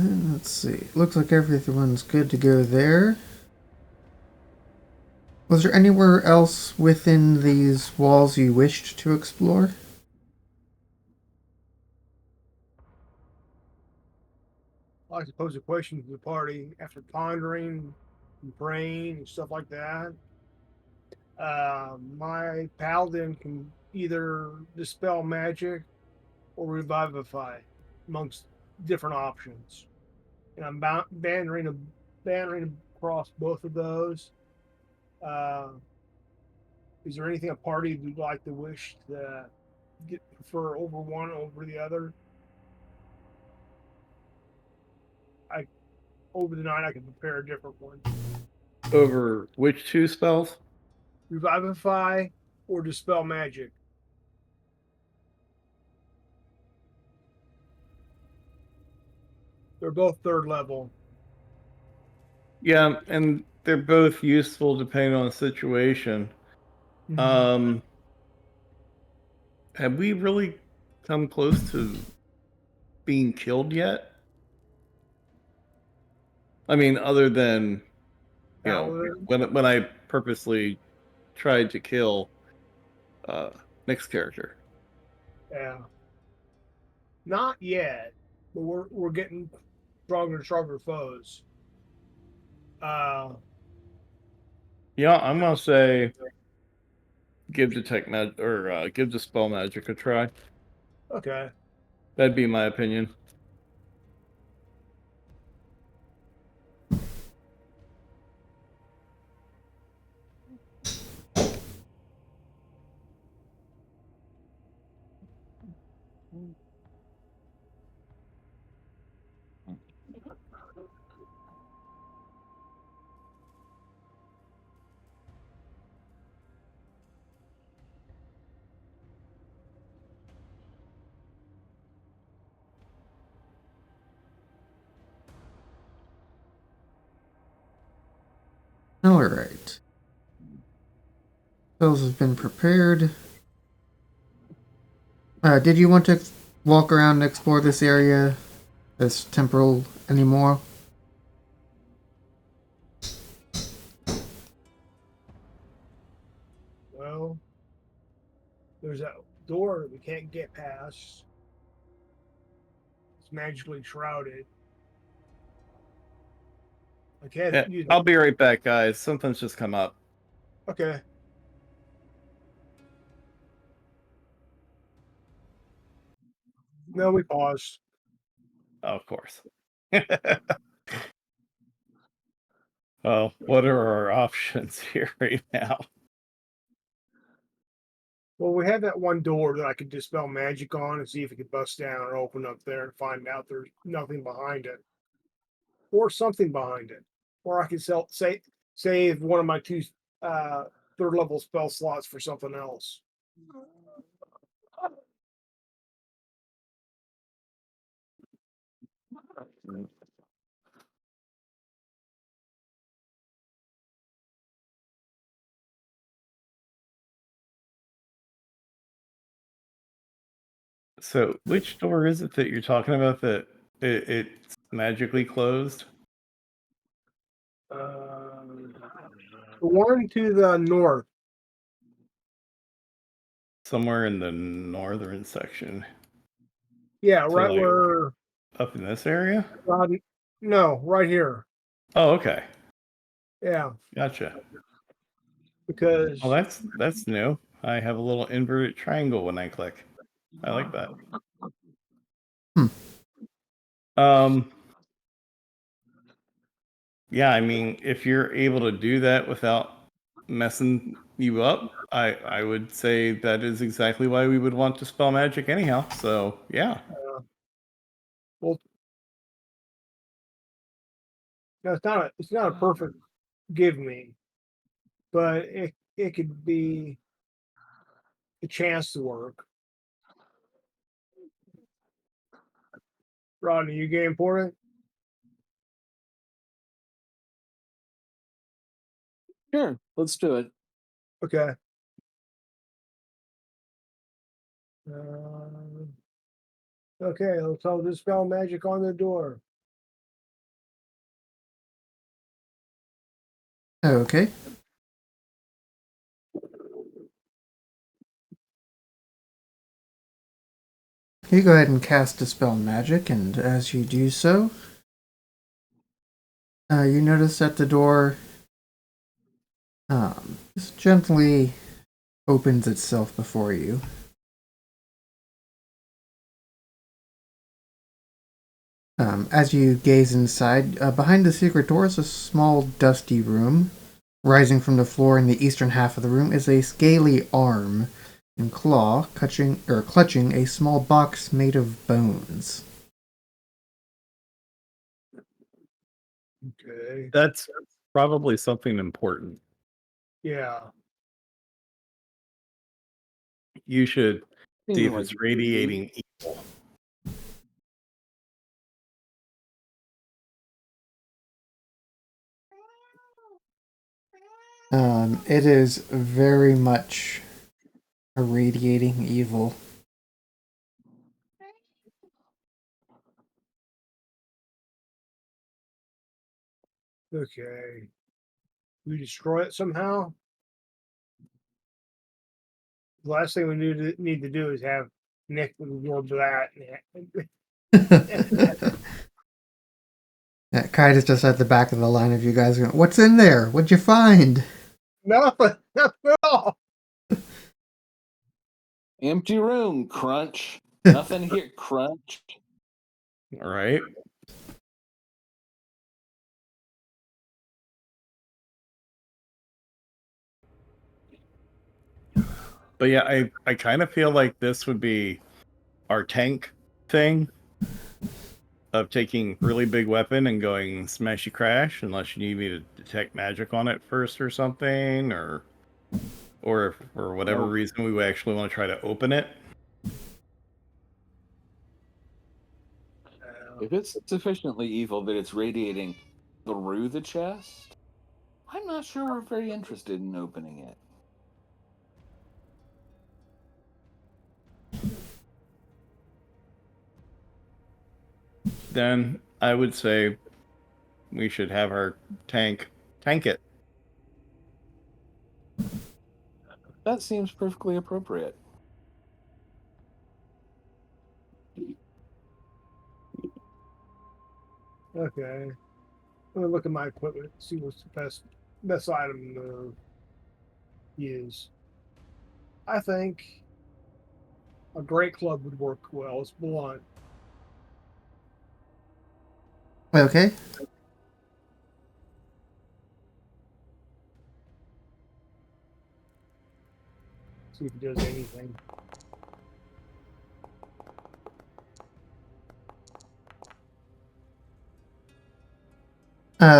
Let's see. Looks like everyone's good to go there. Was there anywhere else within these walls you wished to explore? I like to pose a question to the party after pondering and praying and stuff like that. My paladin can either dispel magic or revivify amongst different options. And I'm bantering across both of those. Uh, is there anything a party would like to wish to prefer over one over the other? I over the night I can prepare a different one. Over which two spells? Revivify or dispel magic. They're both third level. Yeah, and they're both useful depending on the situation. Mm-hmm. Have we really come close to being killed yet? I mean, other than Paladin. when I purposely tried to kill uh Nick's character. Yeah. Not yet, but we're getting stronger and stronger foes. Uh, Yeah, I'm gonna say give detect mag or give dispel magic a try. okay. That'd be my opinion. Alright. Spells have been prepared. Did you want to walk around and explore this area, this temporal, anymore? Well, there's that door that we can't get past. It's magically shrouded. I can't Yeah, use I'll it. be right back, guys. Something's just come up. Okay. No, we paused. Oh, of course. Oh, what are our options here right now? Well, we had that one door that I could dispel magic on and see if it could bust down or open up there and find out there's nothing behind it or something behind it. Or I could save one of my two uh, third level spell slots for something else. So, which door is it that you're talking about that it's magically closed? Um, the one to the north. Somewhere in the northern section. Yeah, So, right like, where. up in this area? No, right here. Oh, okay. Yeah, Gotcha. Well, because that's new. I have a little inverted triangle when I click. I like that. Hmm. Um, yeah, I mean, if you're able to do that without messing you up, I would say that is exactly why we would want to spell magic anyhow. So, yeah. well, no, it's not a perfect give me, but it could be a chance to work. Rodney, you game for it? Sure, let's do it. Okay. Uh, okay, let's all dispel magic on the door. Okay. You go ahead and cast Dispel Magic, and as you do so, you notice that the door just gently opens itself before you. As you gaze inside, behind the secret door is a small, dusty room. Rising from the floor in the eastern half of the room is a scaly arm and claw clutching a small box made of bones. Okay. That's probably something important. Yeah. You should see Seeming if like it's radiating evil. It is very much irradiating evil. Okay. We destroy it somehow. The last thing we need to do is have Nick absorb that. Yeah, Kite is just at the back of the line of you guys going, "What's in there? What'd you find?" Nothing. Nothing at all. empty room, crunch. Nothing here, crunch. All right. But yeah, I kind of feel like this would be our tank thing of taking really big weapon and going smashy crash, unless you need me to detect magic on it first or something, or if for whatever No. reason we would actually want to try to open it. If it's sufficiently evil that it's radiating through the chest, I'm not sure we're very interested in opening it. Then I would say we should have our tank it. That seems perfectly appropriate. Okay. I'm gonna look at my equipment, see what's the best item to use. I think a great club would work well. It's blunt. Okay. See if it does anything.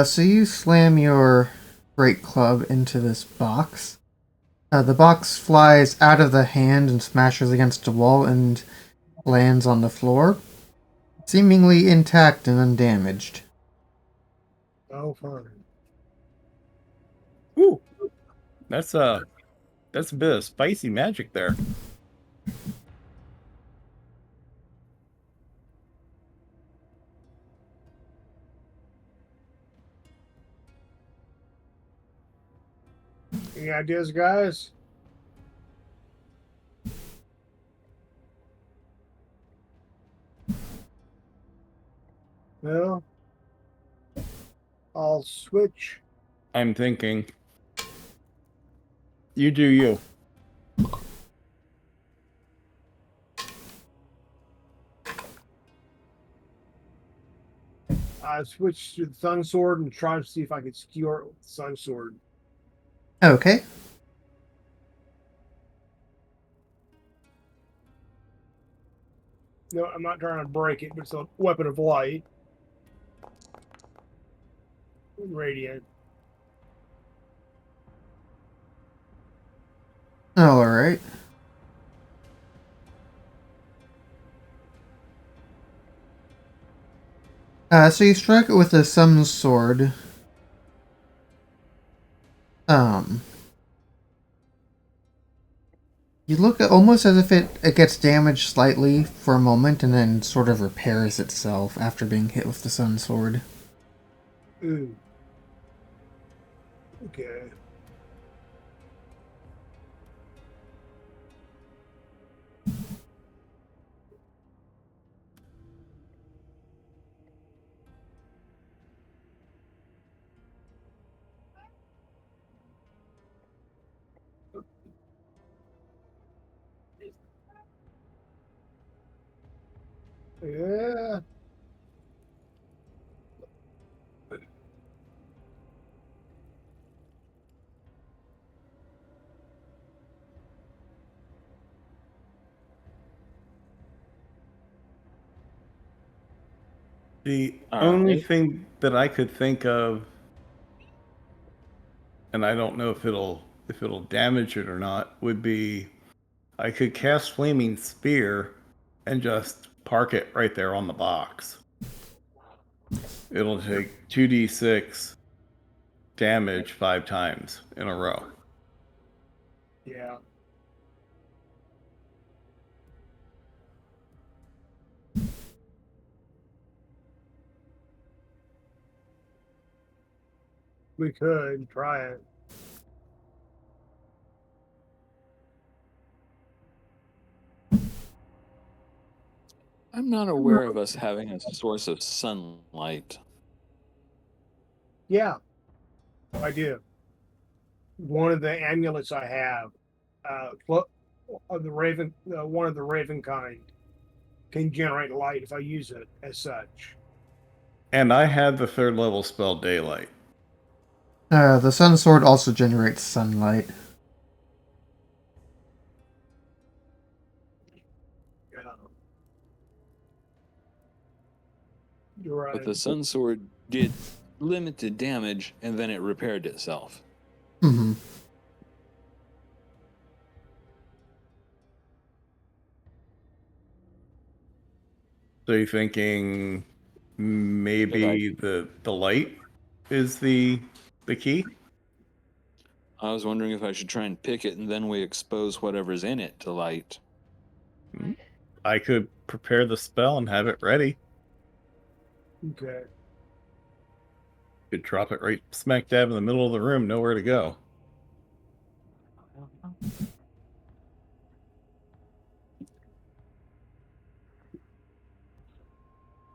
So you slam your great club into this box. The box flies out of the hand and smashes against the wall and lands on the floor, seemingly intact and undamaged. Oh, fine. Ooh, that's a bit of spicy magic there. Any ideas, guys? No. I'll switch. I'm thinking. You do you. I switch to the Sun Sword and try to see if I can skewer it with the Sun Sword. Okay. No, I'm not trying to break it, but it's a weapon of light. Radiant. Alright. So you strike it with a Sun Sword. You look almost as if it gets damaged slightly for a moment and then sort of repairs itself after being hit with the Sun Sword. Ooh. Okay. Yeah. The All only right. thing that I could think of, and I don't know if it'll damage it or not, would be I could cast Flaming Spear and just park it right there on the box. It'll take 2d6 damage 5 times in a row. Yeah. We could try it. I'm not aware of us having a source of sunlight. Yeah, I do. One of the amulets I have, of the raven, one of the raven kind, can generate light if I use it as such. And I had the 3rd level spell Daylight. The sun sword also generates sunlight. Yeah. You're But right. the sun sword did limited damage and then it repaired itself. Mm-hmm. So you're thinking maybe the light is the key? I was wondering if I should try and pick it and then we expose whatever's in it to light. I could prepare the spell and have it ready. Okay. Could drop it right smack dab in the middle of the room, nowhere to go.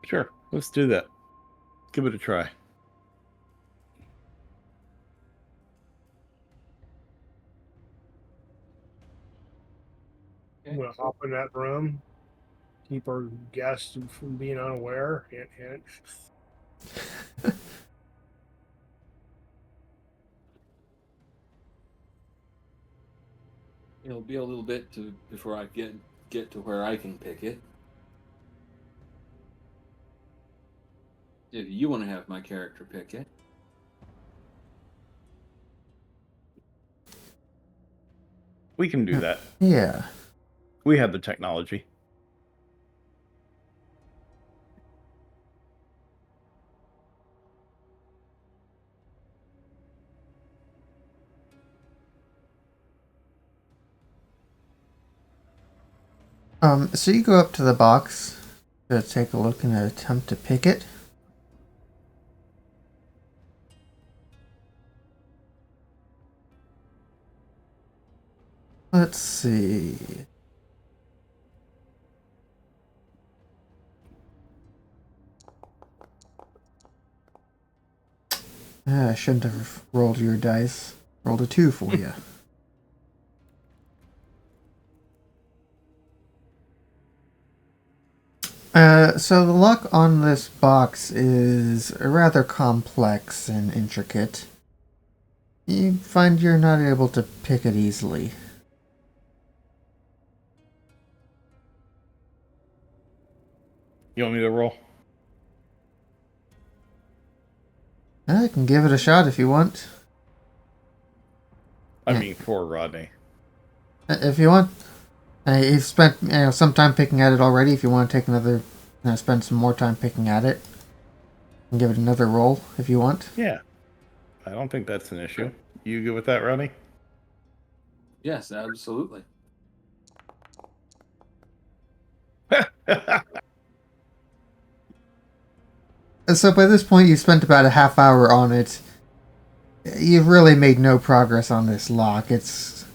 Sure, let's do that. Give it a try. I'm gonna hop in that room, keep our guests from being unaware. Hint, hint. It'll be a little bit before I get to where I can pick it. If you want to have my character pick it. We can do that. Yeah. We have the technology. So you go up to the box to take a look and attempt to pick it. Let's see. I shouldn't have rolled your dice. Rolled a 2 for you. So the lock on this box is rather complex and intricate. You find you're not able to pick it easily. You want me to roll? I can give it a shot if you want. I Yeah. mean, for Rodney. If you want. You've spent some time picking at it already. If you want to take another, spend some more time picking at it, and give it another roll if you want. Yeah. I don't think that's an issue. You good with that, Rodney? Yes, absolutely. So by this point, you spent about a half hour on it. You've really made no progress on this lock. Its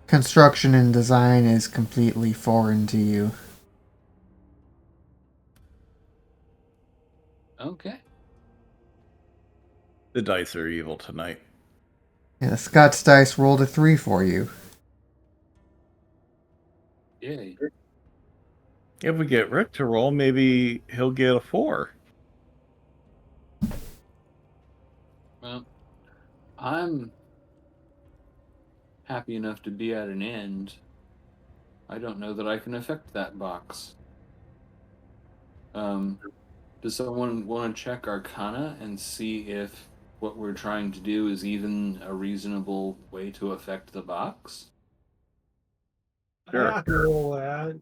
construction and design is completely foreign to you. Okay. The dice are evil tonight. Yeah, Scott's dice rolled a 3 for you. Yay. If we get Rick to roll, maybe he'll get a 4. Well, I'm happy enough to be at an end. I don't know that I can affect that box. Does someone want to check Arcana and see if what we're trying to do is even a reasonable way to affect the box? Sure. I can roll that.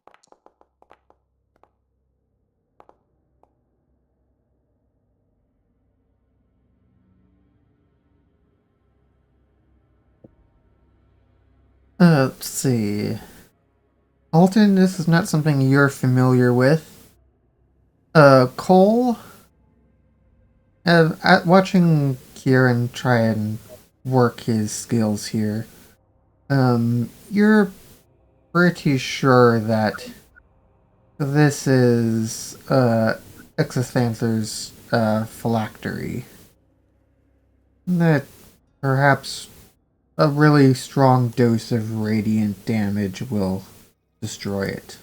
Let's see. Alton, this is not something you're familiar with. Cole, watching Kieran try and work his skills here, you're pretty sure that this is, Exothanther's, phylactery. That perhaps a really strong dose of radiant damage will destroy it.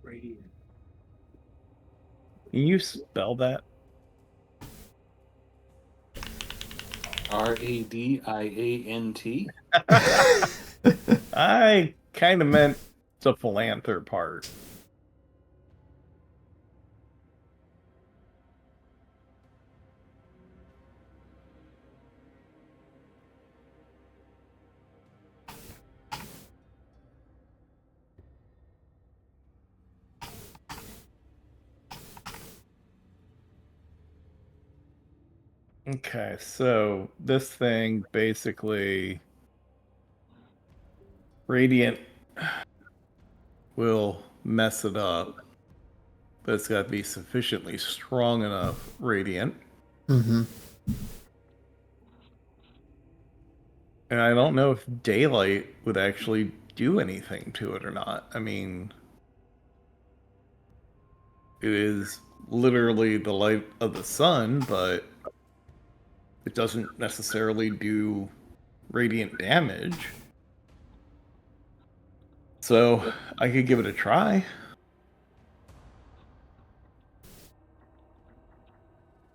Radiant. Can you spell that? Radiant. I kind of meant the philanther part. Okay, so this thing basically radiant will mess it up, but it's got to be sufficiently strong enough radiant. Mm-hmm. And I don't know if daylight would actually do anything to it or not. I mean, it is literally the light of the sun, but it doesn't necessarily do radiant damage. So I could give it a try.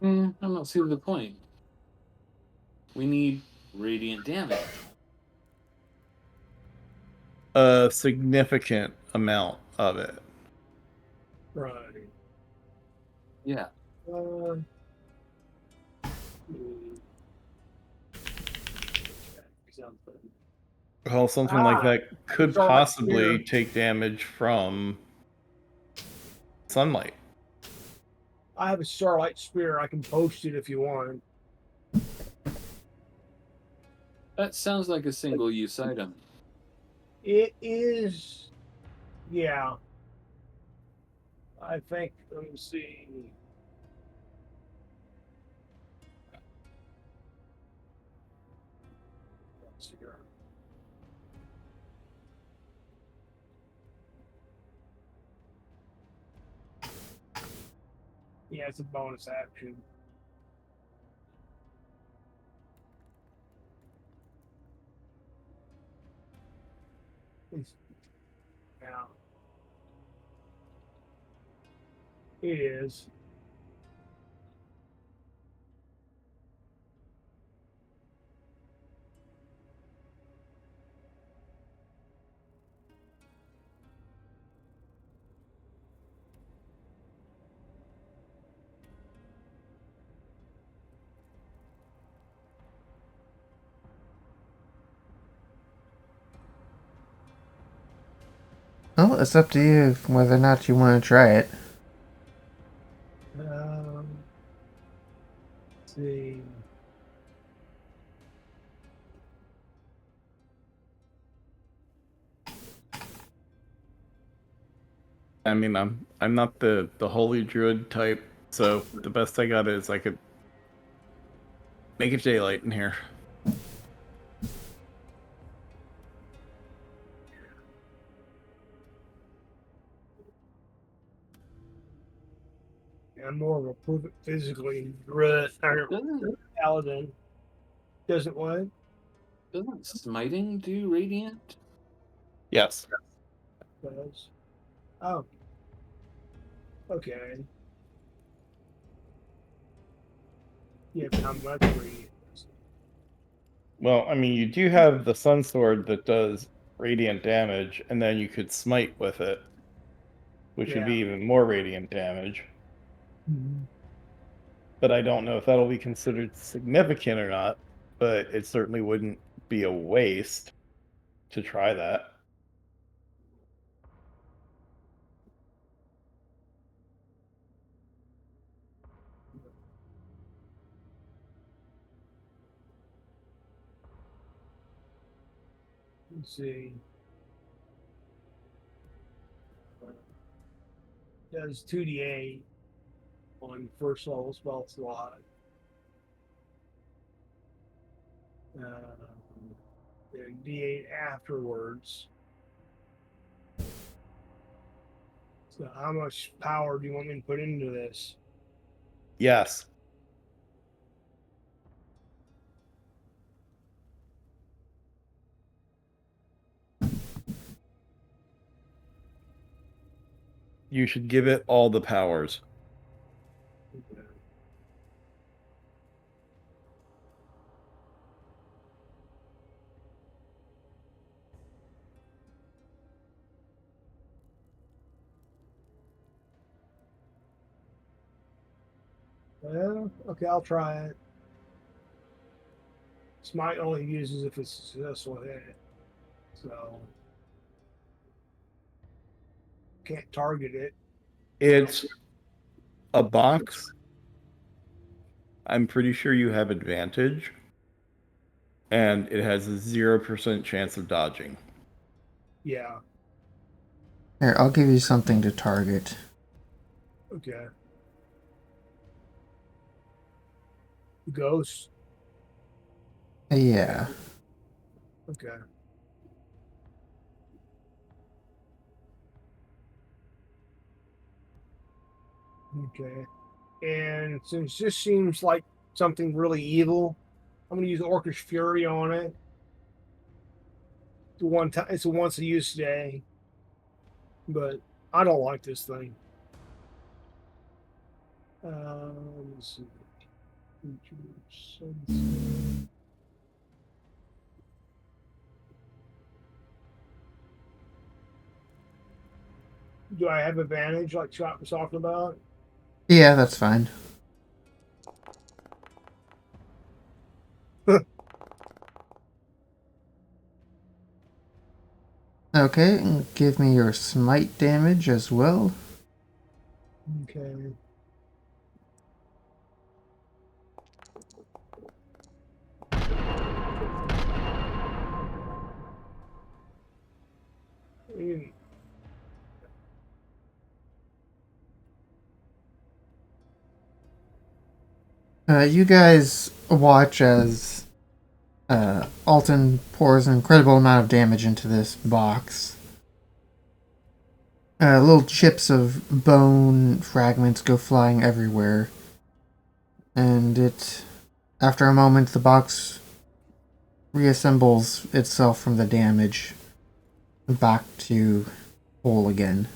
I'm not seeing the point. We need radiant damage. A significant amount of it. Right. Yeah. Hmm. Something. Well, something like that could it's all right possibly here. take damage from sunlight. I have a starlight spear. I can post it if you want. That sounds like a single use item. It is, yeah. I think. Let me see. Let's see here. Yeah, it's a bonus action. It's, yeah, it is. Well, it's up to you whether or not you want to try it. Let's see. I mean, I'm not the holy druid type, so the best I got is I could Make it daylight in here. I'm more of a prove it physically druid or Doesn't paladin. Doesn't what? doesn't smiting do radiant? Yes. Does. Oh. Okay. Yeah, but how much radiant? Well, I mean, you do have the Sun Sword that does radiant damage, and then you could smite with it, which would be Yeah. even more radiant damage. Mhm. But I don't know if that'll be considered significant or not, but it certainly wouldn't be a waste to try that. Let's see. Does 2d8 on first level spell slot. D8 afterwards. So how much power do you want me to put into this? Yes. You should give it all the powers. Well, okay, I'll try it. Smite only uses if it's successful hit. So can't target it. It's a box. I'm pretty sure you have advantage. And it has a 0% chance of dodging. Yeah. Here, I'll give you something to target. Okay. Ghost. Yeah. Okay. Okay. And since this seems like something really evil, I'm going to use Orcish Fury on it. The one time it's a once a use day, but I don't like this thing. Let's see. Do I have advantage like Scott was talking about? Yeah, that's fine. Okay, and give me your smite damage as well. Okay. Mm, You guys watch as Alton pours an incredible amount of damage into this box. Little chips of bone fragments go flying everywhere. And after a moment, the box reassembles itself from the damage back to whole again.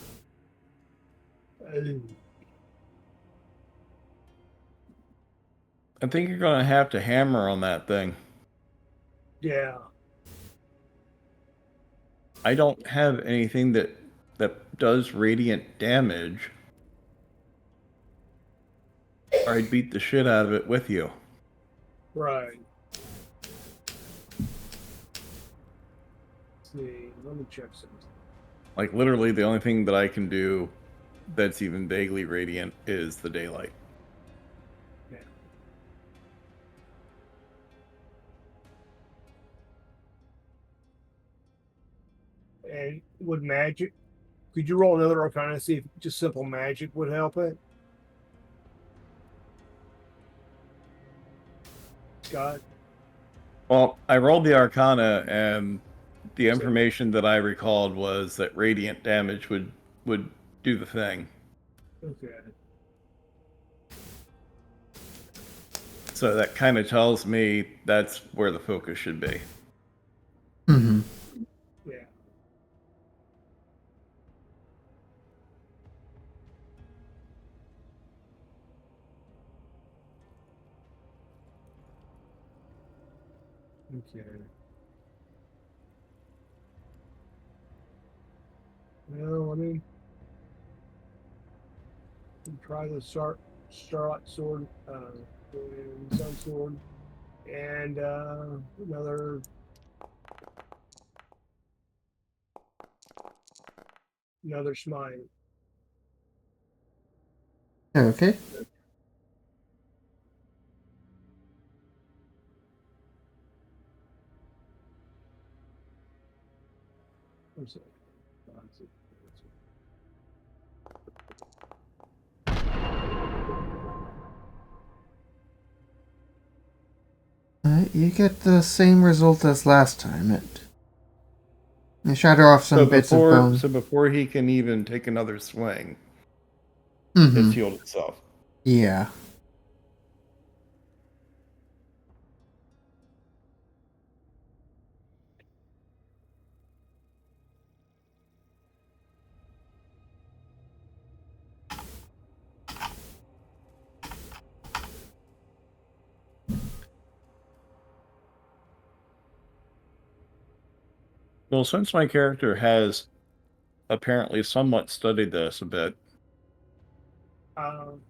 I think you're going to have to hammer on that thing. yeah. I don't have anything that does radiant damage. Or I'd beat the shit out of it with you. Right. Let's see. Let me check something. Like, literally, the only thing that I can do that's even vaguely radiant is the daylight. Yeah. And would magic? Could you roll another Arcana to see if just simple magic would help it? Scott? Well, I rolled the Arcana, and the information that I recalled was that radiant damage would do the thing. Okay. So that kind of tells me that's where the focus should be. Mm-hmm. Yeah. Okay. Well, I mean, try the Starlight Sword, and Sun Sword, and another smite. Okay. I'm sorry. You get the same result as last time. You shatter off some bits of bone. So before he can even take another swing, Mm-hmm. it's healed itself. Yeah. Well, since my character has apparently somewhat studied this a bit, Um,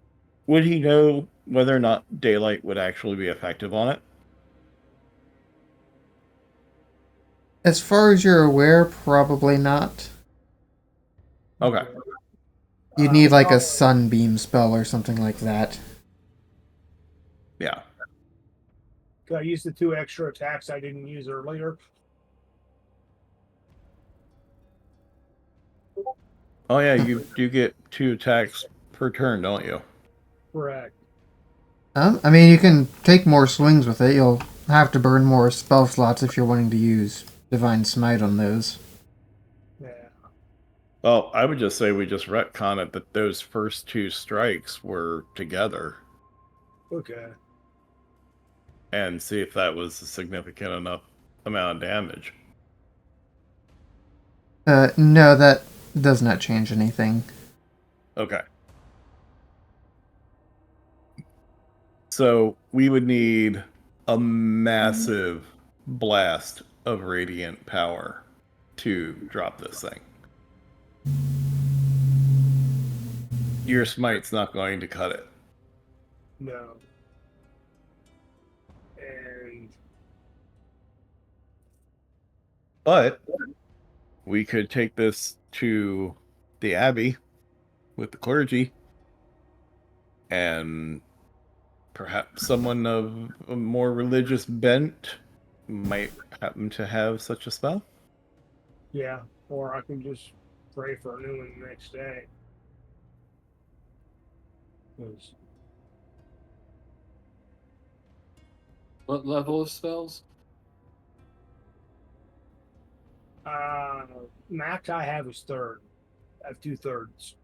would he know whether or not daylight would actually be effective on it? As far as you're aware, probably not. Okay. You'd need like a probably. sunbeam spell or something like that. Yeah. I used the 2 extra attacks I didn't use earlier. Oh yeah, you do get 2 attacks per turn, don't you? Correct. I mean, you can take more swings with it. You'll have to burn more spell slots if you're wanting to use Divine Smite on those. Yeah. Well, I would just say we just retcon it that those first 2 strikes were together Okay. and see if that was a significant enough amount of damage. No, that does not change anything. Okay. So we would need a massive blast of radiant power to drop this thing. Your smite's not going to cut it. No. And But we could take this to the Abbey with the clergy, and perhaps someone of a more religious bent might happen to have such a spell. yeah, or I can just pray for a new one the next day. 'Cause, What level of spells? max I have is 3rd. I have 2/3.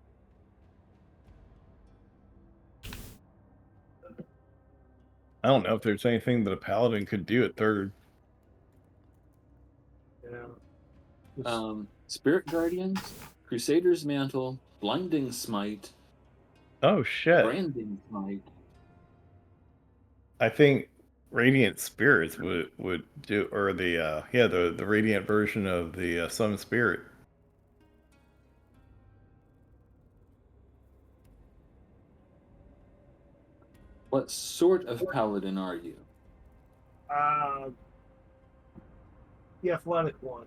I don't know if there's anything that a paladin could do at 3rd. Yeah. Spirit Guardians, Crusader's Mantle, Blinding Smite, Oh shit. Branding Smite. I think Radiant Spirits would do, or the radiant version of the Sun Spirit. What sort of paladin are you? The athletic one.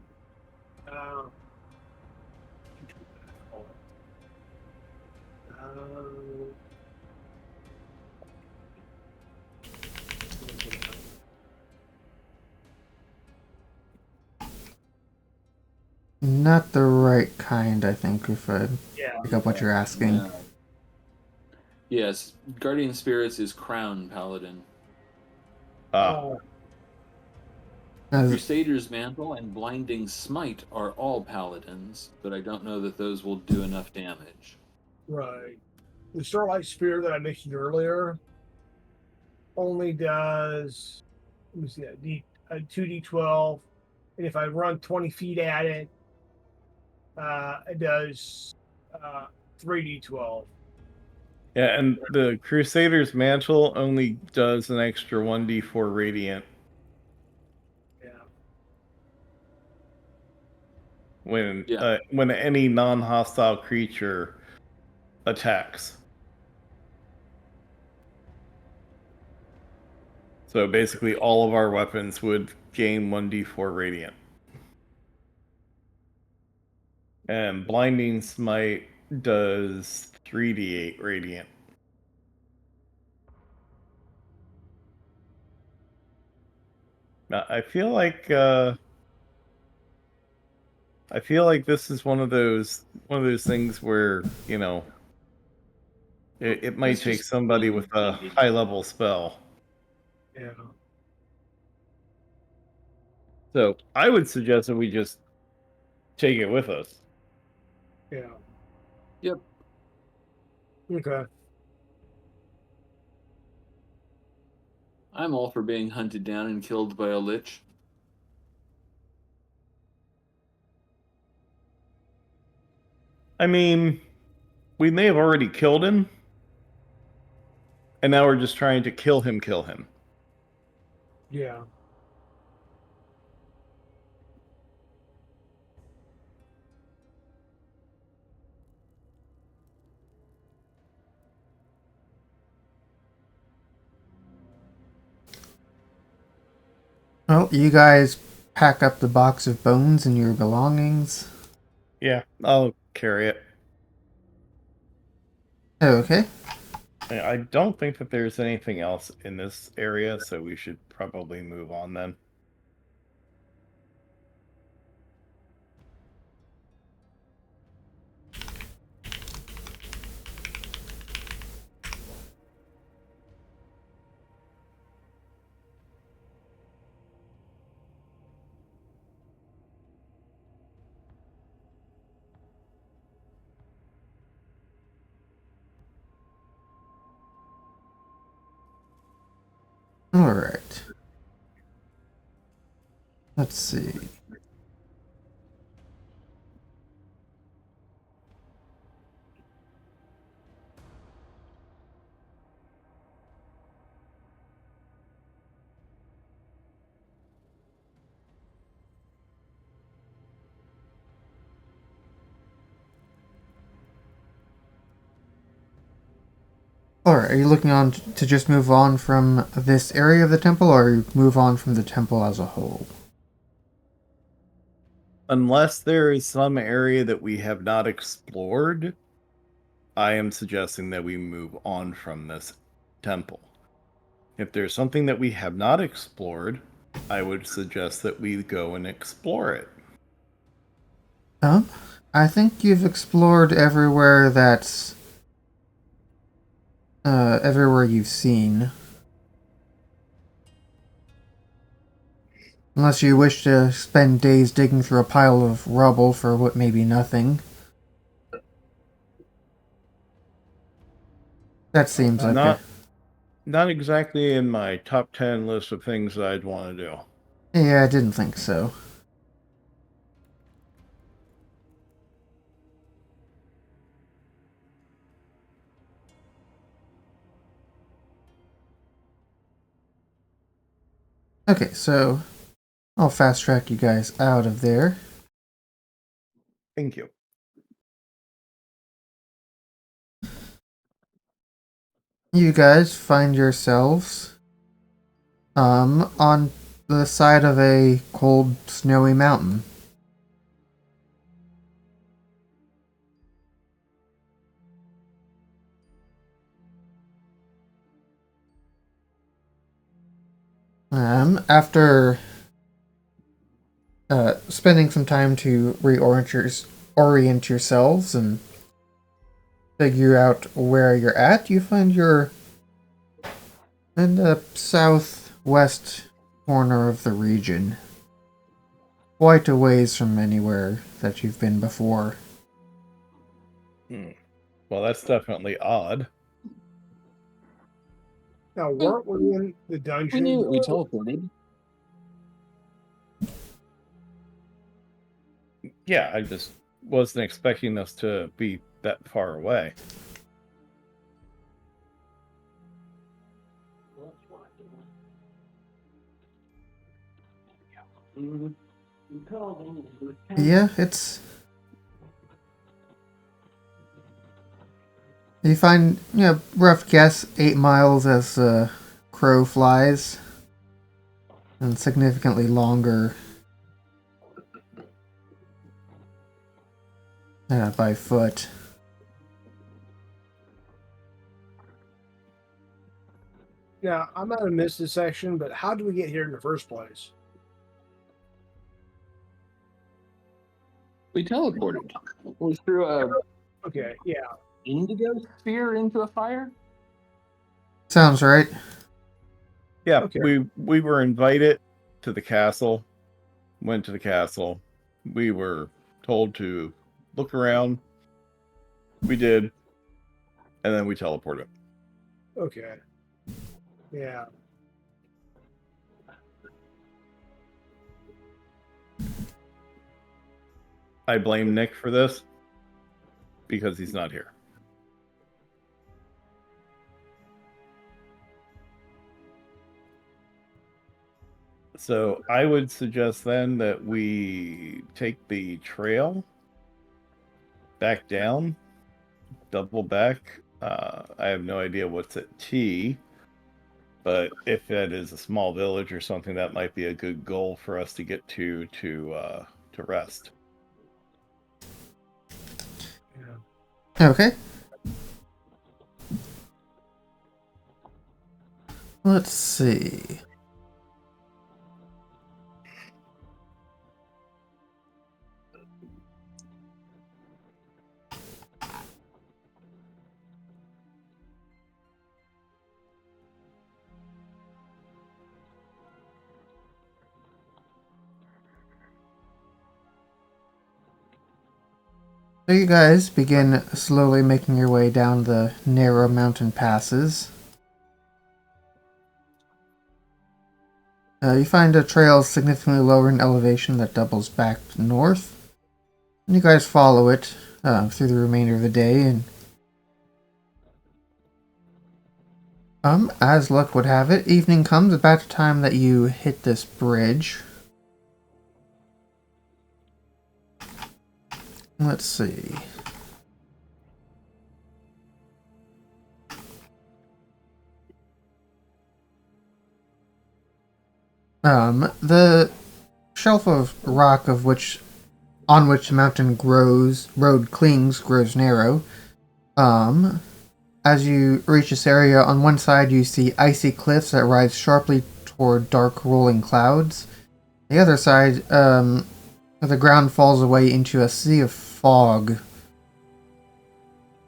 Not the right kind, I think, if I Yeah. pick up what you're asking. No. Yes, Guardian Spirits is Crown Paladin. Oh, As, Crusader's Mantle and Blinding Smite are all paladins, but I don't know that those will do enough damage. right. The Starlight Spear that I mentioned earlier only does, let me see that, 2d12. And if I run 20 feet at it, it does 3d12. Yeah, and the Crusader's Mantle only does an extra 1d4 radiant Yeah. Yeah. when any non-hostile creature attacks. So basically, all of our weapons would gain 1d4 radiant. And Blinding Smite does 3d8 radiant. Now, I feel like this is one of those things where, you know, it might Let's take just somebody run with a 80. high level spell. Yeah. So I would suggest that we just take it with us. Yeah. Yep. Okay. I'm all for being hunted down and killed by a lich. I mean, we may have already killed him, and now we're just trying to kill him. Yeah. well, you guys pack up the box of bones and your belongings. Yeah, I'll carry it. Okay. I don't think that there's anything else in this area, so we should probably move on then. All right. Let's see. All right. Are you looking on to just move on from this area of the temple, or move on from the temple as a whole? Unless there is some area that we have not explored, I am suggesting that we move on from this temple. If there's something that we have not explored, I would suggest that we go and explore it. I think you've explored everywhere that's everywhere you've seen. Unless you wish to spend days digging through a pile of rubble for what may be nothing. That seems like Not exactly in my top 10 list of things that I'd want to do. Yeah, I didn't think so. Okay, so I'll fast track you guys out of there. Thank you. You guys find yourselves on the side of a cold, snowy mountain. After spending some time to orient yourselves and figure out where you're at, you find you're in the west corner of the region. Quite a ways from anywhere that you've been before. Well, that's definitely odd. Now, weren't we in the dungeon? We knew that we teleported. Yeah, I just wasn't expecting us to be that far away. Yeah, it's... You find, rough guess, 8 miles as the crow flies. And significantly longer by foot. Yeah, I might have missed this section, but how did we get here in the first place? We teleported. We threw a Okay, yeah. indigo sphere into a fire. Sounds right. Yeah, Okay. we were invited to the castle, went to the castle. We were told to look around. We did, and then we teleported. Okay. Yeah. I blame Nick for this because he's not here. So I would suggest then that we take the trail back down, double back. I have no idea what's at T, but if that is a small village or something, that might be a good goal for us to get to rest. Yeah. Okay. Let's see. So you guys begin slowly making your way down the narrow mountain passes. You find a trail significantly lower in elevation that doubles back north. And you guys follow it through the remainder of the day, and as luck would have it, evening comes about the time that you hit this bridge. Let's see. The shelf of rock on which the mountain road clings grows narrow. As you reach this area, on one side you see icy cliffs that rise sharply toward dark rolling clouds. The other side, the ground falls away into a sea of fog.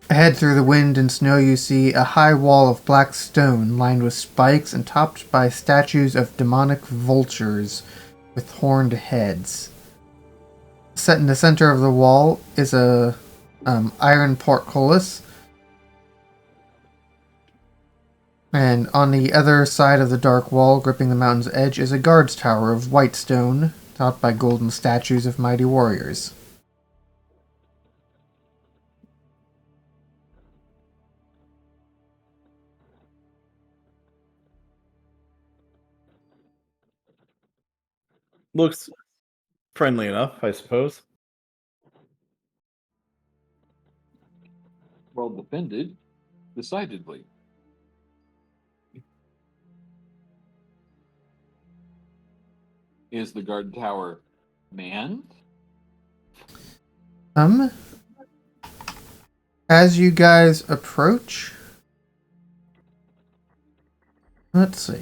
Ahead through the wind and snow you see a high wall of black stone lined with spikes and topped by statues of demonic vultures with horned heads. Set in the center of the wall is a iron portcullis, and on the other side of the dark wall, gripping the mountain's edge, is a guard's tower of white stone, topped by golden statues of mighty warriors. Looks friendly enough, I suppose. Well defended, decidedly. Is the guard tower manned? As you guys approach, let's see.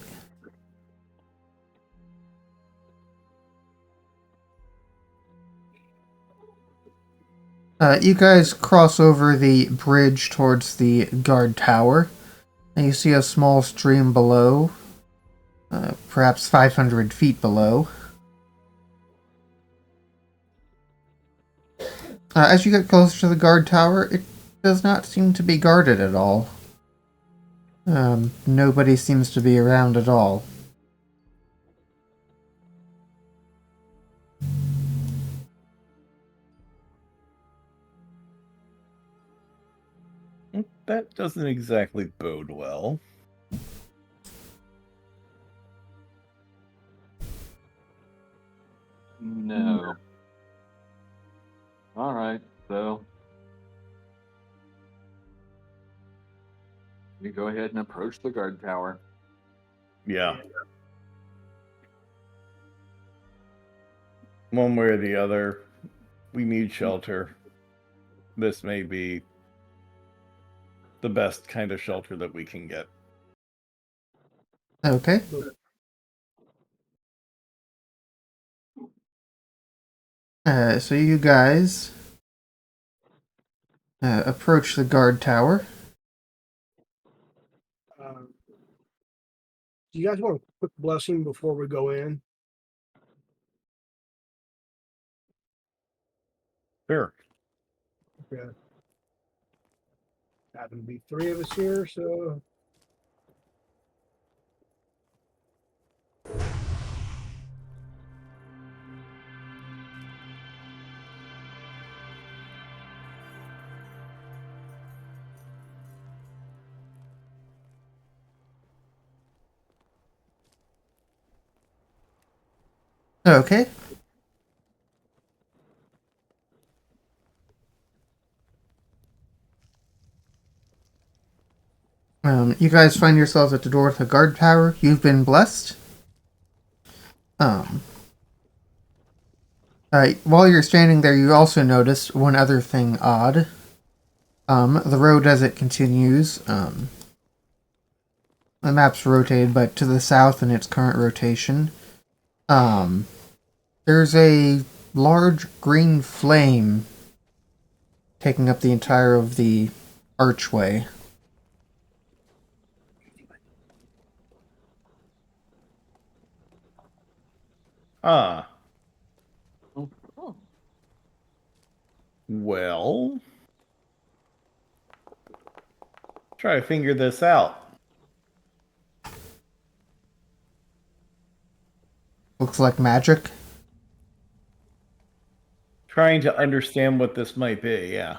You guys cross over the bridge towards the guard tower, and you see a small stream below. perhaps 500 feet below. As you get closer to the guard tower, it does not seem to be guarded at all. Nobody seems to be around at all. That doesn't exactly bode well. No. All right, so we go ahead and approach the guard tower. Yeah. One way or the other, we need shelter. This may be the best kind of shelter that we can get. Okay. So you guys approach the guard tower. Do you guys want a quick blessing before we go in? Sure. Okay. Happen to be 3 of us here, so Okay. You guys find yourselves at the door to the guard tower. You've been blessed. While you're standing there, you also notice one other thing odd. The road as it continues, the map's rotated, but to the south in its current rotation, there's a large green flame taking up the entire of the archway. Ah, Oh. well. Try to figure this out. Looks like magic. Trying to understand what this might be, yeah.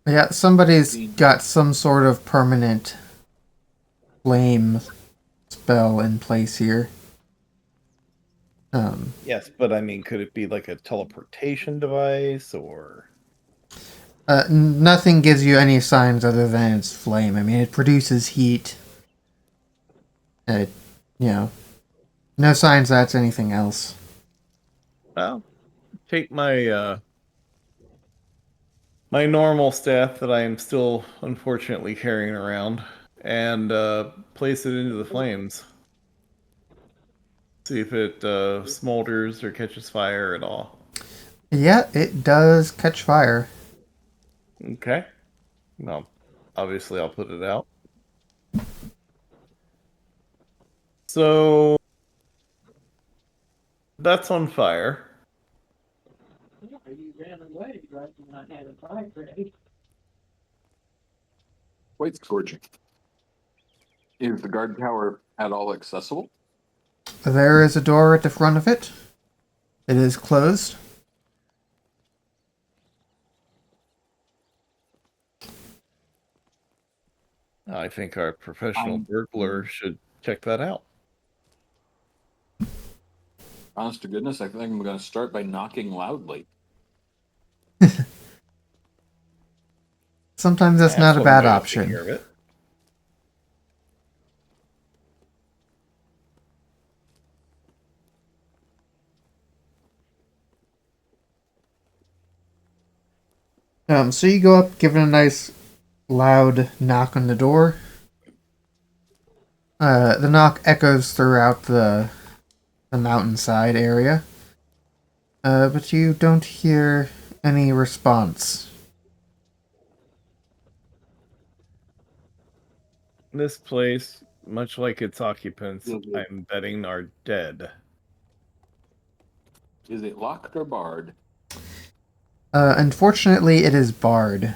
Yeah, somebody's got some sort of permanent flame spell in place here. Yes, but I mean, could it be like a teleportation device or... Nothing gives you any signs other than its flame. I mean, it produces heat. You know, no signs that's anything else. Well, take my my normal staff that I am still unfortunately carrying around and place it into the flames. See if it smolders or catches fire at all. Yeah, it does catch fire. Okay. Well, obviously I'll put it out. So that's on fire. You ran away right when I had a fire ready. Quite scorching. Is the guard tower at all accessible? There is a door at the front of it. It is closed. I think our professional burglar should check that out. Honest to goodness, I think I'm going to start by knocking loudly. Sometimes that's not a one bad way to take option. care of it. So you go up, give it a nice loud knock on the door. The knock echoes throughout the mountainside area. But you don't hear any response. This place, much like its occupants, Mhm. I'm betting are dead. Is it locked or barred? Unfortunately, it is barred.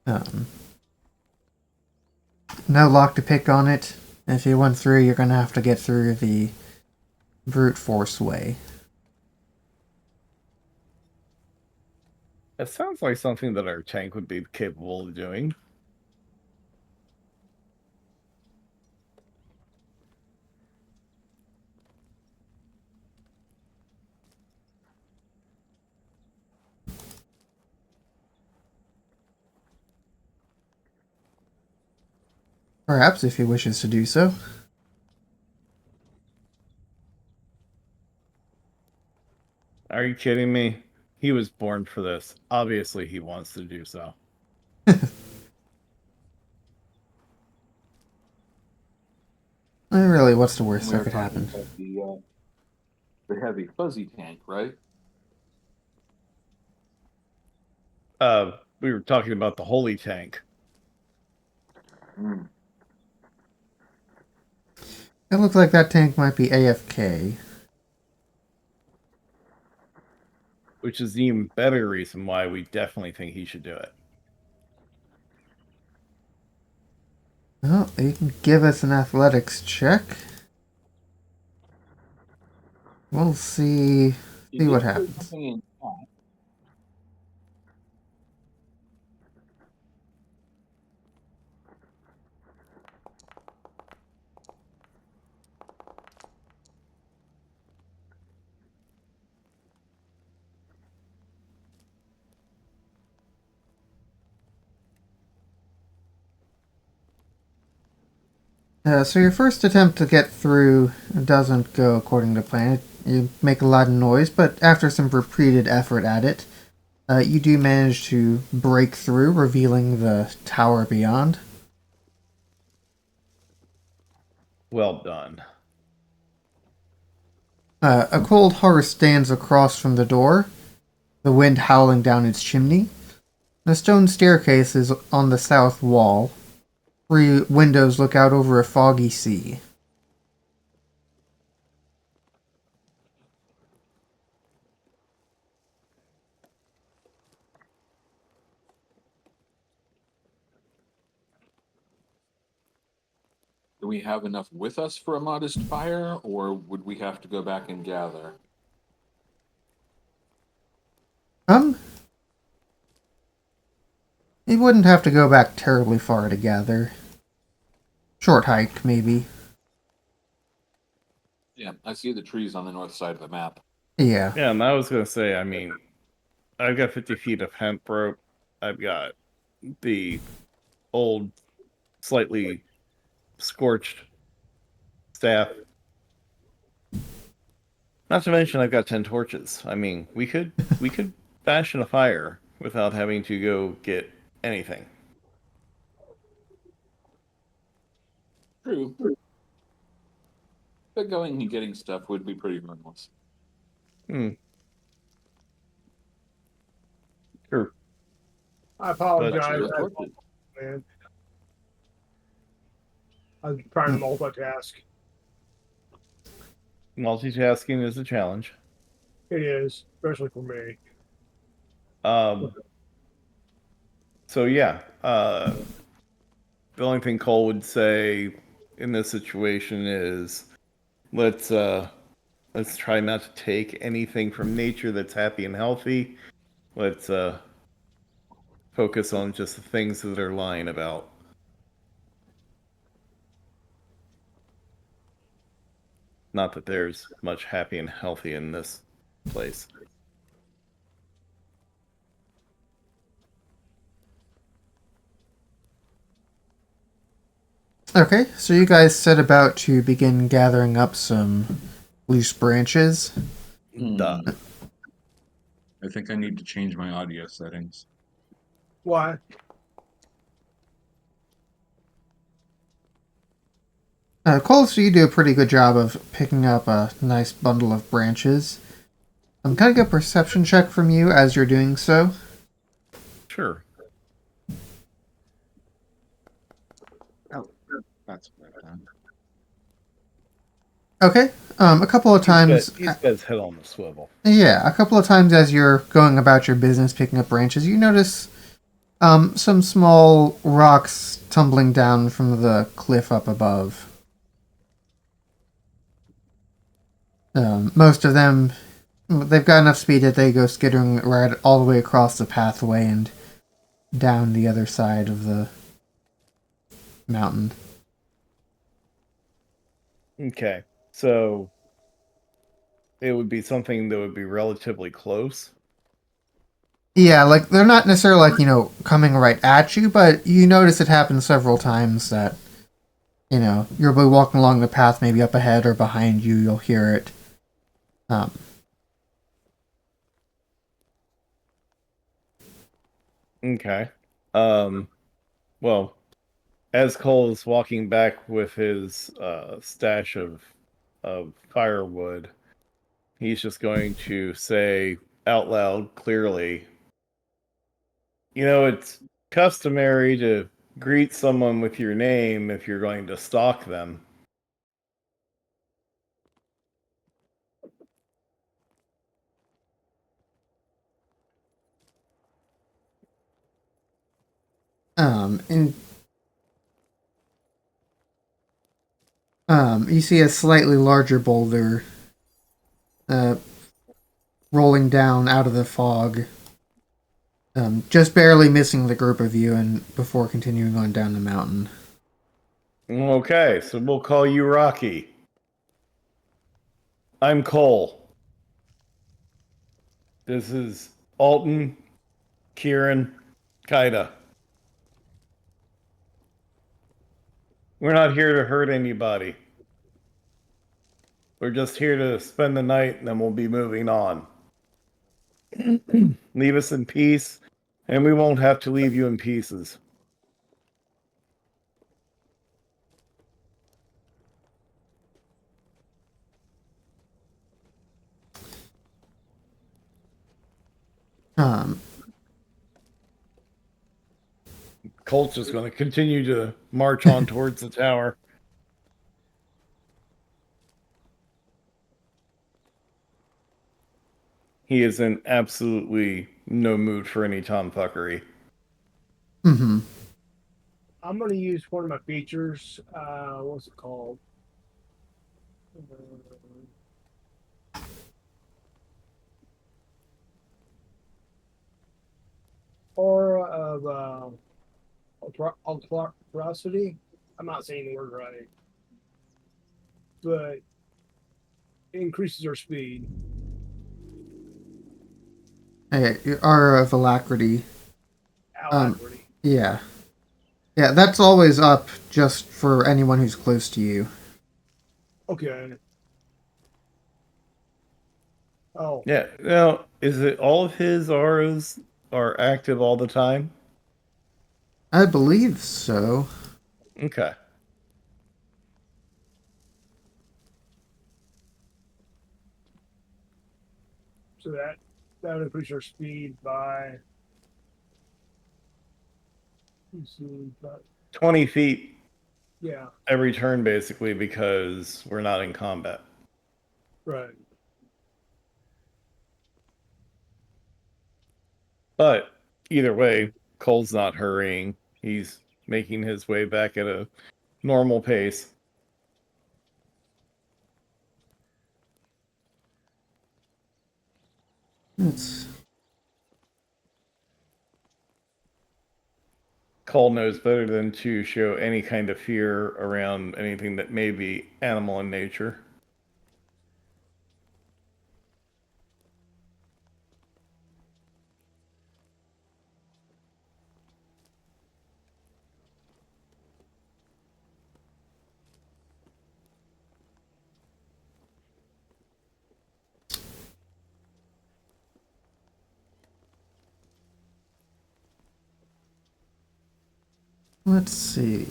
Um, no lock to pick on it. If you went through, you're gonna have to get through the brute force way. It sounds like something that our tank would be capable of doing. Perhaps, if he wishes to do so. Are you kidding me? He was born for this. Obviously, he wants to do so. Really, what's the worst And we that were could talking happen? about the heavy fuzzy tank, right? We were talking about the holy tank, Hmm. It looks like that tank might be AFK. which is the even better reason why we definitely think he should do it. Well, you can give us an athletics check. We'll see You what did say happens. something in chat. So your first attempt to get through doesn't go according to plan. You make a lot of noise, but after some repeated effort at it, you do manage to break through, revealing the tower beyond. Well done. A cold horse stands across from the door, the wind howling down its chimney. The stone staircase is on the south wall. Three windows look out over a foggy sea. Do we have enough with us for a modest fire, or would we have to go back and gather? Um, you wouldn't have to go back terribly far to gather. Short hike, maybe. Yeah, I see the trees on the north side of the map. Yeah. Yeah, and I was going to say, I mean, I've got 50 feet of hemp rope. I've got the old, slightly scorched staff. Not to mention, I've got 10 torches. I mean, we could fashion a fire without having to go get anything. True. But going and getting stuff would be pretty harmless. Hmm. Sure. I Much apologize, for torches. man. I was trying to multitask. Multitasking is a challenge. It is, especially for me. Um. So yeah. The only thing Cole would say in this situation is let's try not to take anything from nature that's happy and healthy. Let's focus on just the things that are lying about. Not that there's much happy and healthy in this place. Okay, so you guys set about to begin gathering up some loose branches. Duh. I think I need to change my audio settings. Why? Cole, so you do a pretty good job of picking up a nice bundle of branches. Can I get a perception check from you as you're doing so? Sure. Okay. A couple of times. He's got his head on the swivel. Yeah, a couple of times as you're going about your business, picking up branches, you notice some small rocks tumbling down from the cliff up above. Most of them, they've got enough speed that they go skittering right all the way across the pathway and down the other side of the mountain. Okay, so it would be something that would be relatively close. Yeah, like they're not necessarily like, coming right at you, but you notice it happens several times that, you'll be walking along the path, maybe up ahead or behind you, you'll hear it. Um, Okay. Well, as Cole is walking back with his stash of firewood, he's just going to say out loud, clearly, it's customary to greet someone with your name if you're going to stalk them. and you see a slightly larger boulder uh, rolling down out of the fog, just barely missing the group of you, and before continuing on down the mountain. Okay, so we'll call you Rocky. I'm Cole. This is Alton, Kieran, Kaida. We're not here to hurt anybody. We're just here to spend the night and then we'll be moving on. Leave us in peace, and we won't have to leave you in pieces. Um, Colt's just going to continue to march on towards the tower. He is in absolutely no mood for any tomfuckery. mm-hmm. I'm going to use one of my features. What's it called? Aura of ultrosity. I'm not saying the word right, but it increases our speed. Okay, you are of alacrity. Alacrity. Yeah. Yeah, that's always up just for anyone who's close to you. Okay. Oh, Yeah. Now, is it all of his auras are active all the time? I believe so. Okay. so that would increase our speed by. Let's see, but 20 feet yeah, every turn, basically, because we're not in combat. right. But either way, Cole's not hurrying. He's making his way back at a normal pace. It's Cole knows better than to show any kind of fear around anything that may be animal in nature. let's see.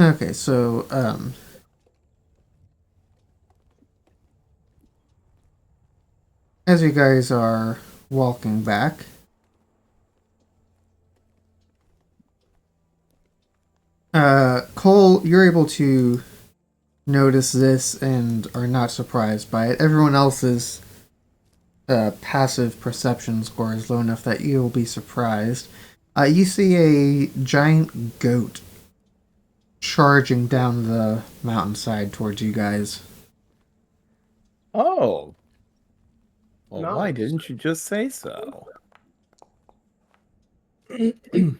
Okay, so As you guys are walking back, Cole, you're able to notice this and are not surprised by it. Everyone else's passive perception score is low enough that you'll be surprised. You see a giant goat charging down the mountainside towards you guys. Oh. Well, why Nice. didn't you just say so? All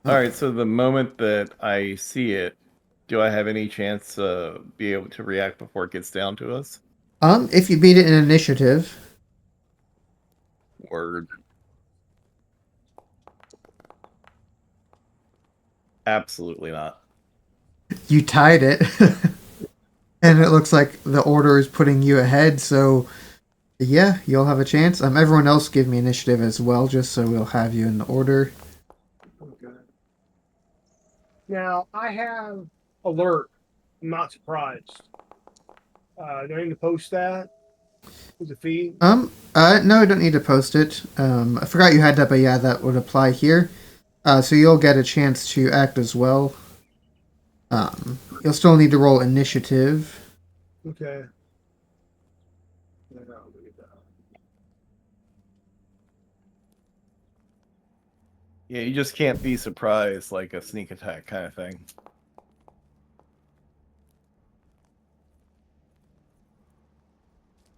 right, so the moment that I see it, do I have any chance to be able to react before it gets down to us? If you beat it in initiative, Word. Absolutely not. you tied it. And it looks like the order is putting you ahead, so yeah, you'll have a chance. Everyone else give me initiative as well, just so we'll have you in the order. Okay. Now I have alert. I'm not surprised. Do I need to post that with the feed? No, I don't need to post it. I forgot you had that, but yeah, that would apply here. So you'll get a chance to act as well. You'll still need to roll initiative. Okay. Yeah, you just can't be surprised like a sneak attack kind of thing.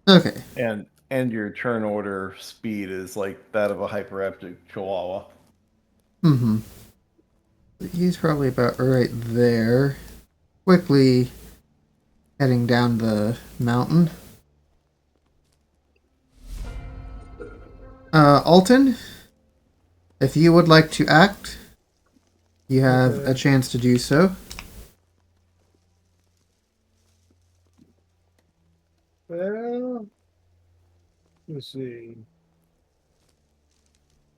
Okay. And your turn order speed is like that of a hyperactive chihuahua. Mm-hmm. He's probably about right there. Quickly heading down the mountain. Alton, if you would like to act, you have a chance to do so. Well, let's see.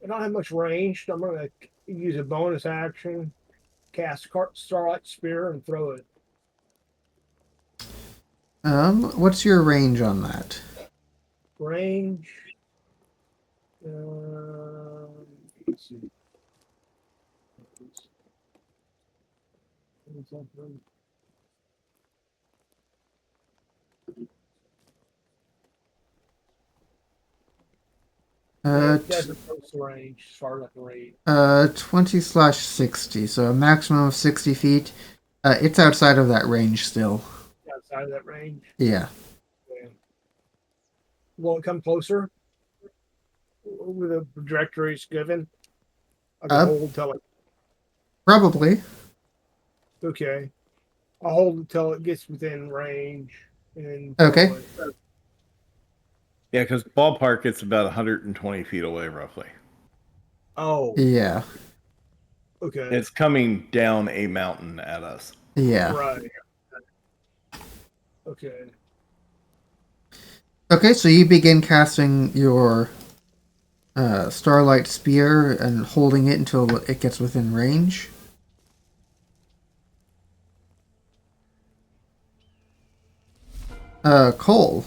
I don't have much range. So I'm going to use a bonus action, cast Starlight Spear, and throw it. What's your range on that? Range. Let's see. That's a close range as far as I can read. 20/60, so a maximum of 60 feet. It's outside of that range still. Outside of that range. Yeah. Yeah. Will it come closer with the trajectory it's given? I can hold till it. Probably. Okay. I'll hold until it gets within range. And Okay. Yeah, because ballpark it's about 120 feet away roughly. Oh. Yeah. Okay. It's coming down a mountain at us. Yeah. Right. Okay. Okay, so you begin casting your Starlight Spear and holding it until it gets within range. Cole.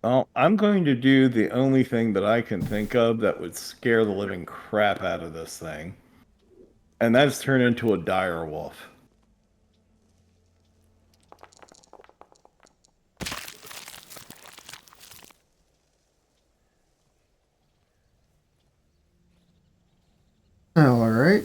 Well, I'm going to do the only thing that I can think of that would scare the living crap out of this thing. And that's turn into a dire wolf. All right.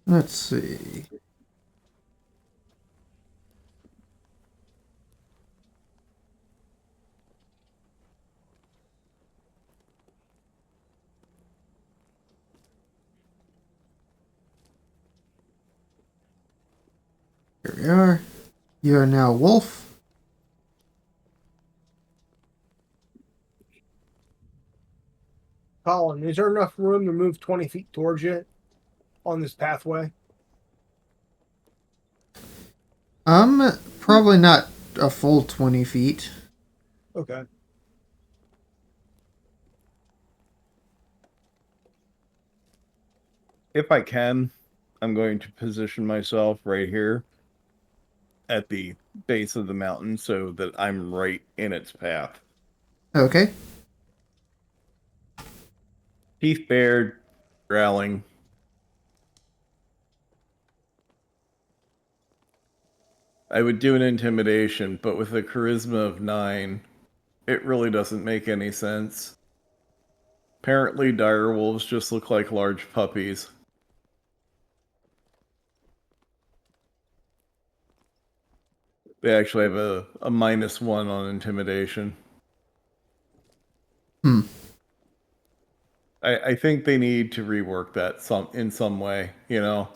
Let's see. Here we are. You are now wolf. Colin, is there enough room to move 20 feet towards you on this pathway? Probably not a full 20 feet. Okay. if I can, I'm going to position myself right here at the base of the mountain so that I'm right in its path. Okay. Teeth bared, growling. I would do an intimidation, but with a charisma of 9, it really doesn't make any sense. Apparently, direwolves just look like large puppies. They actually have a -1 on intimidation. Hmm. I think they need to rework that in some way, you know?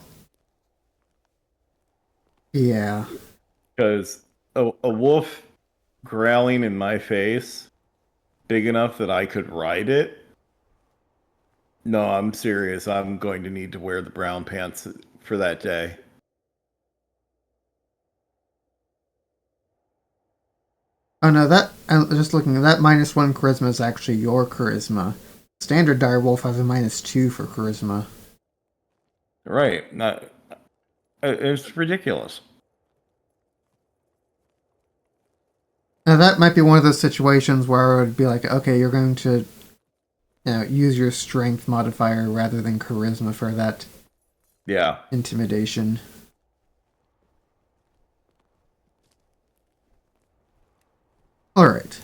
Yeah. Because a wolf growling in my face, big enough that I could ride it. No, I'm serious. I'm going to need to wear the brown pants for that day. Oh no, that I'm just looking at that -1 charisma is actually your charisma. Standard direwolf has a -2 for charisma. Right. Not. It's ridiculous. Now that might be one of those situations where it would be like, okay, you're going to use your strength modifier rather than charisma for that Yeah. intimidation. Alright.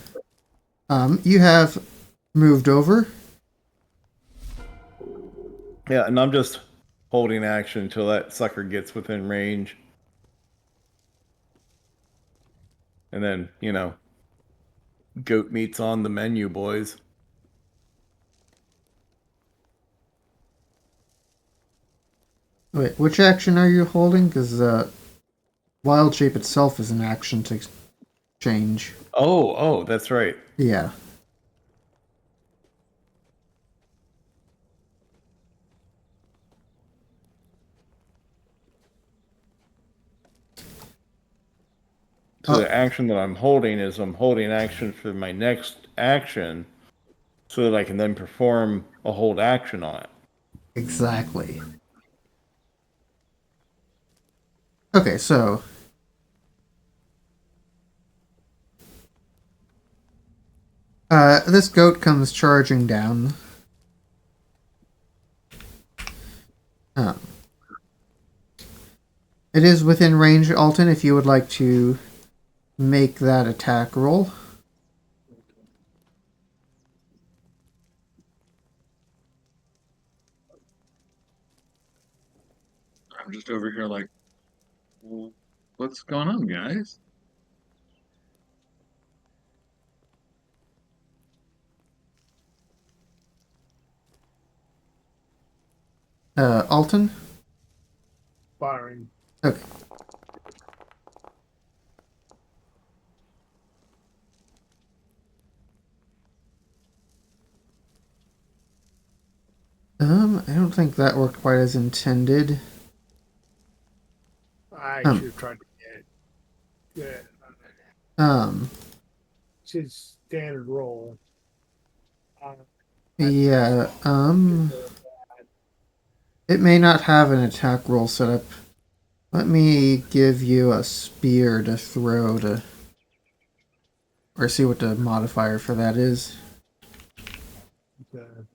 You have moved over. Yeah, and I'm just holding action until that sucker gets within range. And then, goat meat's on the menu, boys. Wait, which action are you holding? Because wild shape itself is an action to change. Oh, that's right. Yeah. So the action that I'm holding is I'm holding action for my next action so that I can then perform a hold action on it. Exactly. Okay, so this goat comes charging down. Um, it is within range, Alton, if you would like to make that attack roll. I'm just over here like, well, what's going on, guys? Alton? Firing. Okay. I don't think that worked quite as intended. I Um. should have tried to get it. Um, It's his standard roll. yeah, it may not have an attack roll set up. Let me give you a spear to throw to, or see what the modifier for that is. Okay.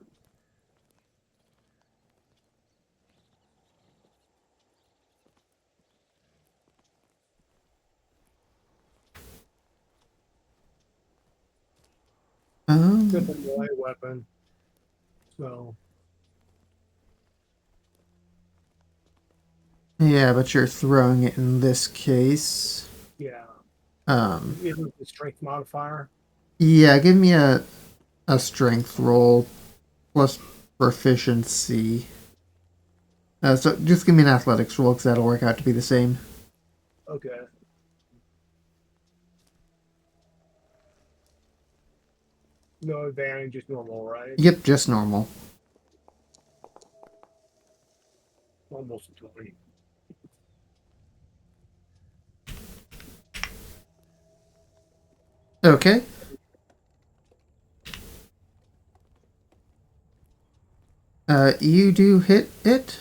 It's a melee weapon. So Yeah, but you're throwing it in this case. yeah. Um, Isn't the strength modifier? yeah, give me a strength roll plus proficiency. So just give me an athletics roll because that'll work out to be the same. Okay. No advantage, just normal, right? Yep, just normal. Almost a 20. Okay. You do hit it.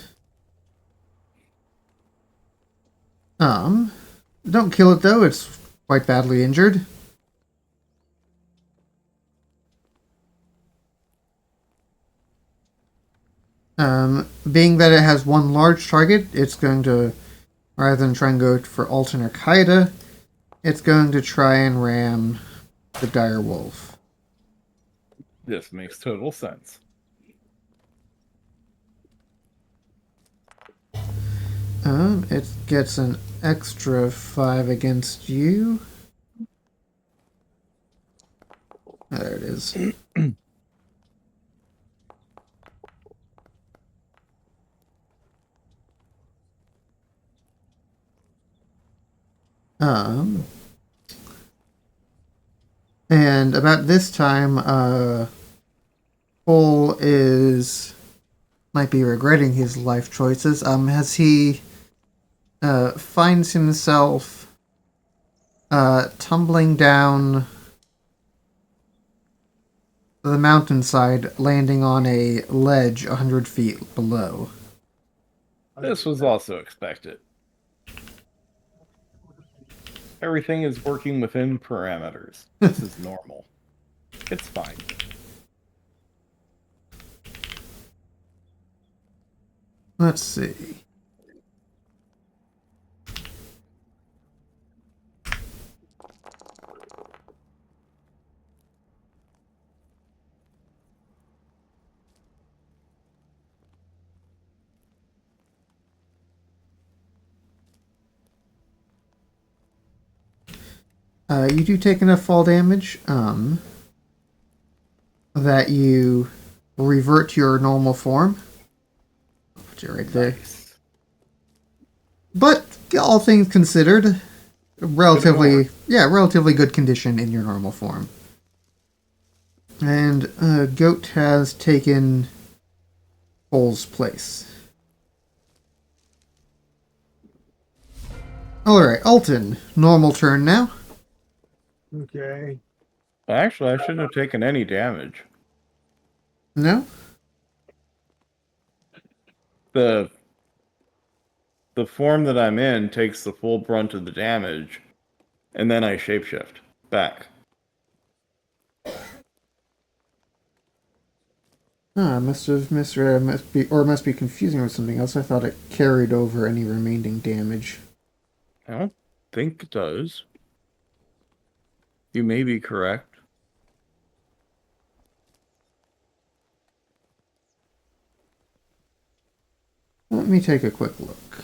Don't kill it though, it's quite badly injured. Being that it has one large target, it's going to, rather than try and go for Alton or Kaida, it's going to try and ram the dire wolf. This makes total sense. It gets an extra 5 against you. There it is. And about this time, Cole might be regretting his life choices. As he finds himself tumbling down the mountainside, landing on a ledge 100 feet below. This was also expected. Everything is working within parameters. This is normal. It's fine. Let's see. You do take enough fall damage that you revert to your normal form. I'll put you right there. Nice. But all things considered, relatively good condition in your normal form. And Goat has taken Cole's place. Alright, Alton, normal turn now. Okay. Actually, I shouldn't have taken any damage. No? The form that I'm in takes the full brunt of the damage, and then I shapeshift back. Must be confusing with something else. I thought it carried over any remaining damage. I don't think it does. You may be correct. Let me take a quick look.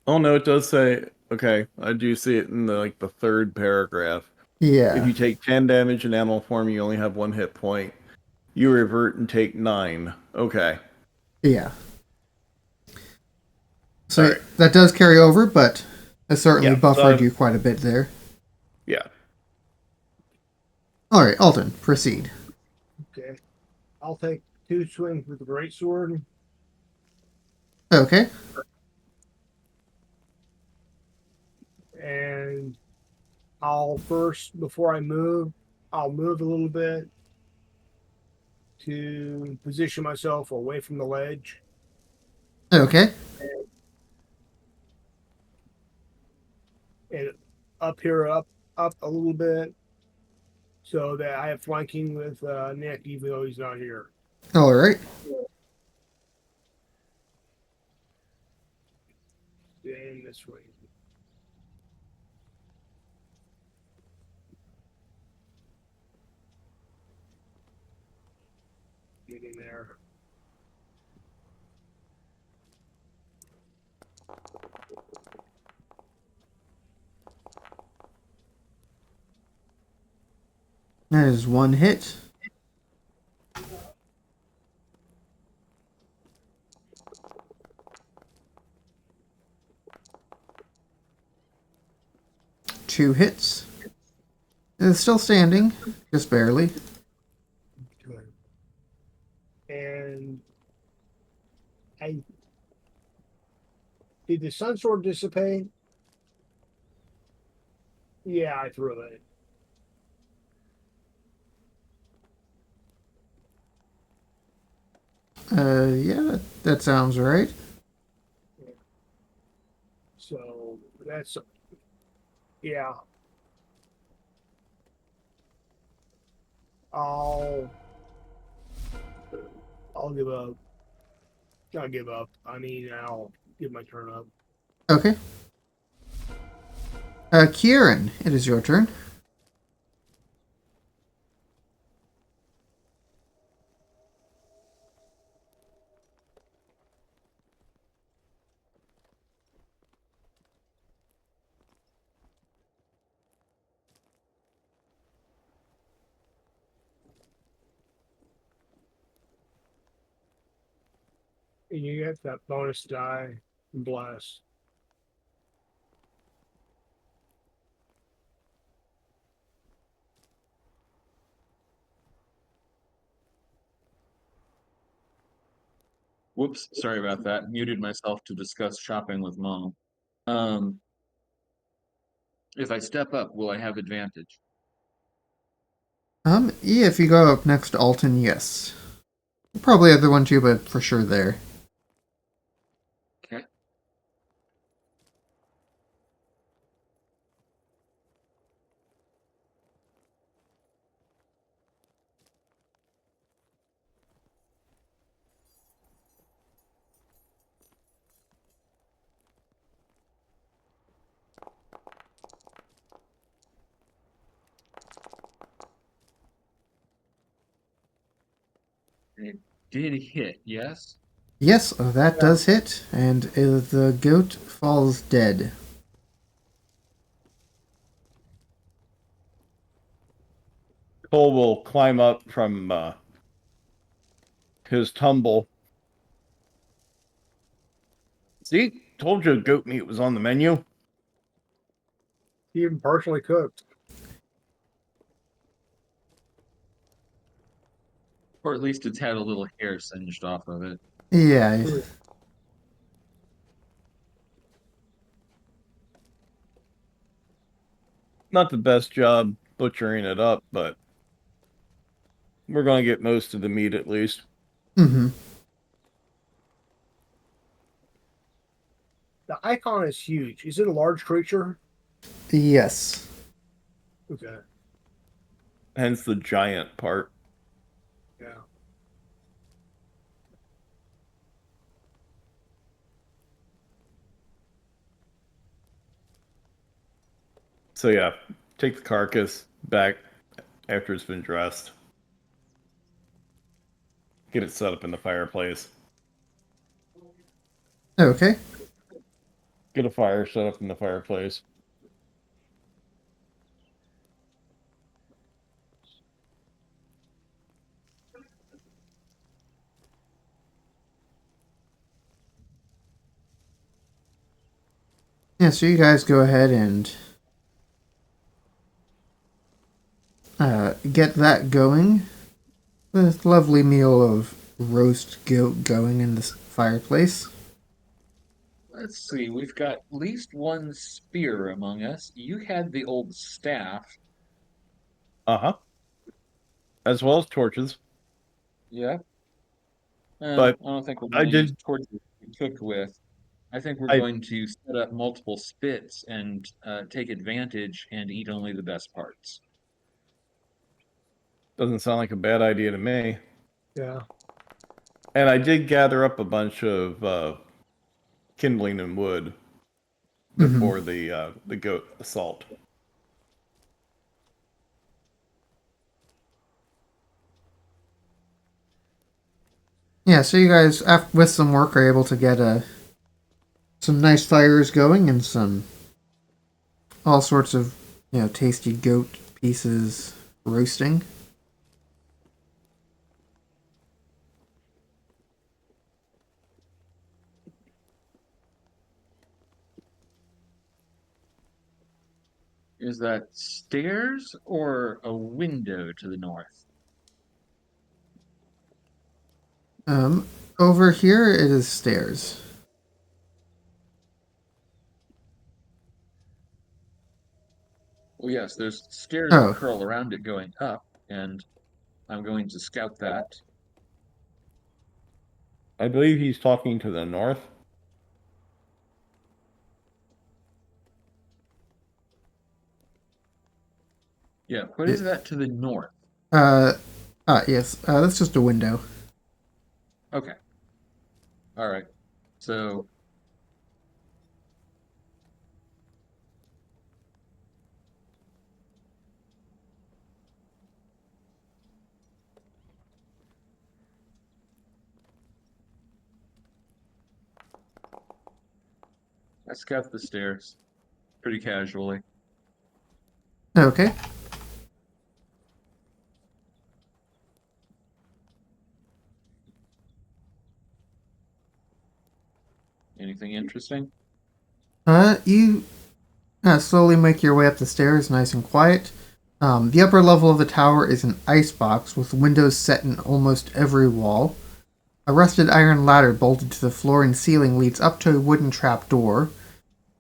Oh no, it does say. Okay, I do see it in the third paragraph. Yeah. If you take 10 damage in animal form, you only have 1 hit point. You revert and take 9. Okay. Yeah. So All right. that does carry over, but it certainly Yeah, buffered so- you quite a bit there. Yeah. Alright, Alton, proceed. Okay. I'll take 2 swings with the greatsword. Okay. And I'll first, before I move, I'll move a little bit to position myself away from the ledge. Okay. And up here, up a little bit, so that I have flanking with Nick, even though he's not here. Alright. And this way. Getting there. That is 1 hit. Two hits. It's still standing, just barely. Good. And did the sun sword dissipate? Yeah, I threw it. Yeah, that sounds right. So that's yeah. I'll I'll give up. I'll give up. I mean, I'll give my turn up. Okay. Kieran, it is your turn. And you get that bonus die and bless. Whoops, sorry about that. Muted myself to discuss shopping with mom. Um, if I step up, will I have advantage? Yeah, if you go up next to Alton, yes. Probably other one too, but for sure there. Okay. It did hit, yes? Yes, that Yeah. does hit, and the goat falls dead. Cole will climb up from his tumble. See, told you goat meat was on the menu. Even partially cooked. Or at least it's had a little hair singed off of it. Yeah. Not the best job butchering it up, but we're going to get most of the meat at least. Mm-hmm. The icon is huge. Is it a large creature? Yes. Okay. Hence the giant part. Yeah. So yeah, take the carcass back after it's been dressed. Get it set up in the fireplace. Okay. Get a fire set up in the fireplace. Yeah, so you guys go ahead and get that going. This lovely meal of roast goat going in this fireplace. Let's see, we've got at least one spear among us. You had the old staff. Uh-huh. As well as torches. Yeah. I But don't think we're I going to use did torches to be cooked with. I think we're I going to set up multiple spits and take advantage and eat only the best parts. doesn't sound like a bad idea to me. Yeah. And I did gather up a bunch of kindling and wood Mm-hmm. before the goat assault. Yeah, so you guys, with some work, are able to get some nice fires going and some all sorts of tasty goat pieces roasting. Is that stairs or a window to the north? Um, Over here it is stairs. Well, yes, there's stairs that Oh, curl around it going up, and I'm going to scout that. I believe he's talking to the north. Yeah, what is that to the north? Yes. That's just a window. Okay. All right. So I scout the stairs pretty casually. Okay. Anything interesting? You slowly make your way up the stairs, nice and quiet. The upper level of the tower is an icebox with windows set in almost every wall. A rusted iron ladder bolted to the floor and ceiling leads up to a wooden trapdoor.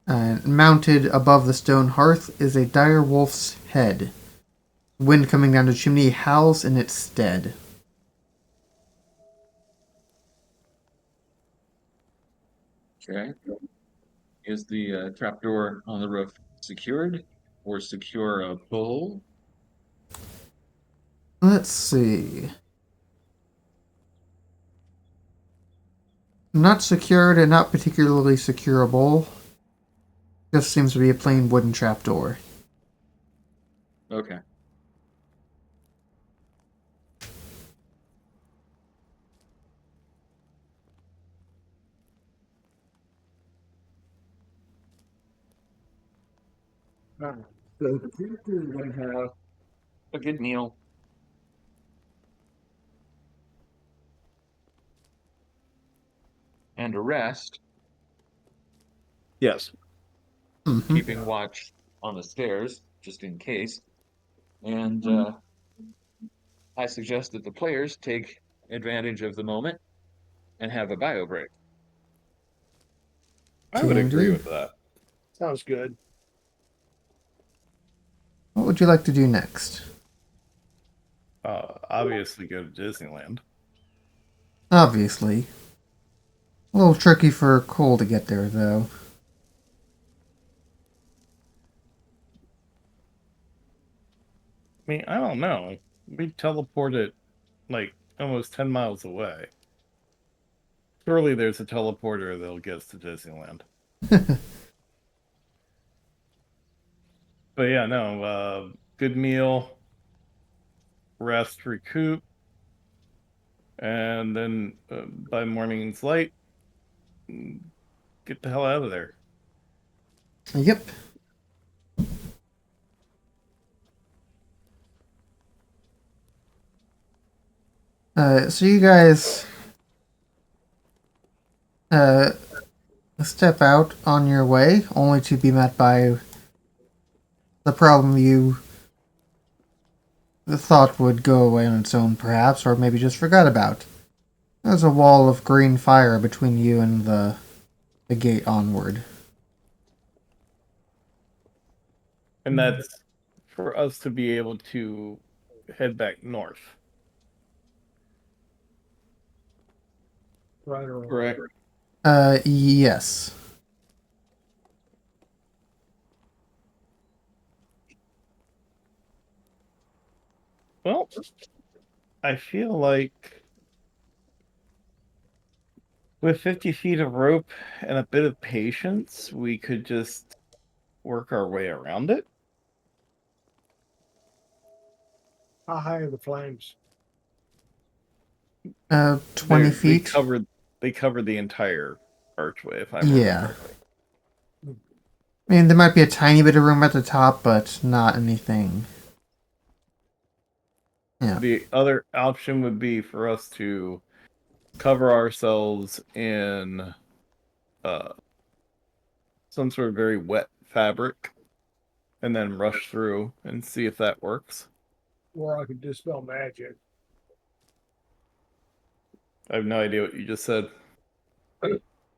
Mounted above the stone hearth is a dire wolf's head. Wind coming down the chimney howls in its stead. Okay. Is the trapdoor on the roof secured or securable? Let's see. Not secured and not particularly securable. Just seems to be a plain wooden trapdoor. Okay. So the character is going to have a good meal and a rest, Yes. Mm-hmm. keeping watch on the stairs just in case. And I suggest that the players take advantage of the moment and have a bio break. I would Can agree do. with that. Sounds good. What would you like to do next? Obviously go to Disneyland. Obviously. A little tricky for Cole to get there, though. I mean, I don't know. We teleported like almost 10 miles away. Surely there's a teleporter that'll get us to Disneyland. But yeah, no, good meal, rest, recoup, and then by morning's light, get the hell out of there. Yep. So you guys uh, step out on your way, only to be met by the problem you thought would go away on its own, perhaps, or maybe just forgot about. There's a wall of green fire between you and the gate onward. And that's for us to be able to head back north. Right or wrong. Correct. Yes. Well, I feel like with 50 feet of rope and a bit of patience, we could just work our way around it. How high are the flames? 20 They feet. covered the entire archway, if I remember Yeah. correctly. I mean, there might be a tiny bit of room at the top, but not anything. Yeah. The other option would be for us to cover ourselves in some sort of very wet fabric and then rush through and see if that works. Or I could dispel magic. I have no idea what you just said.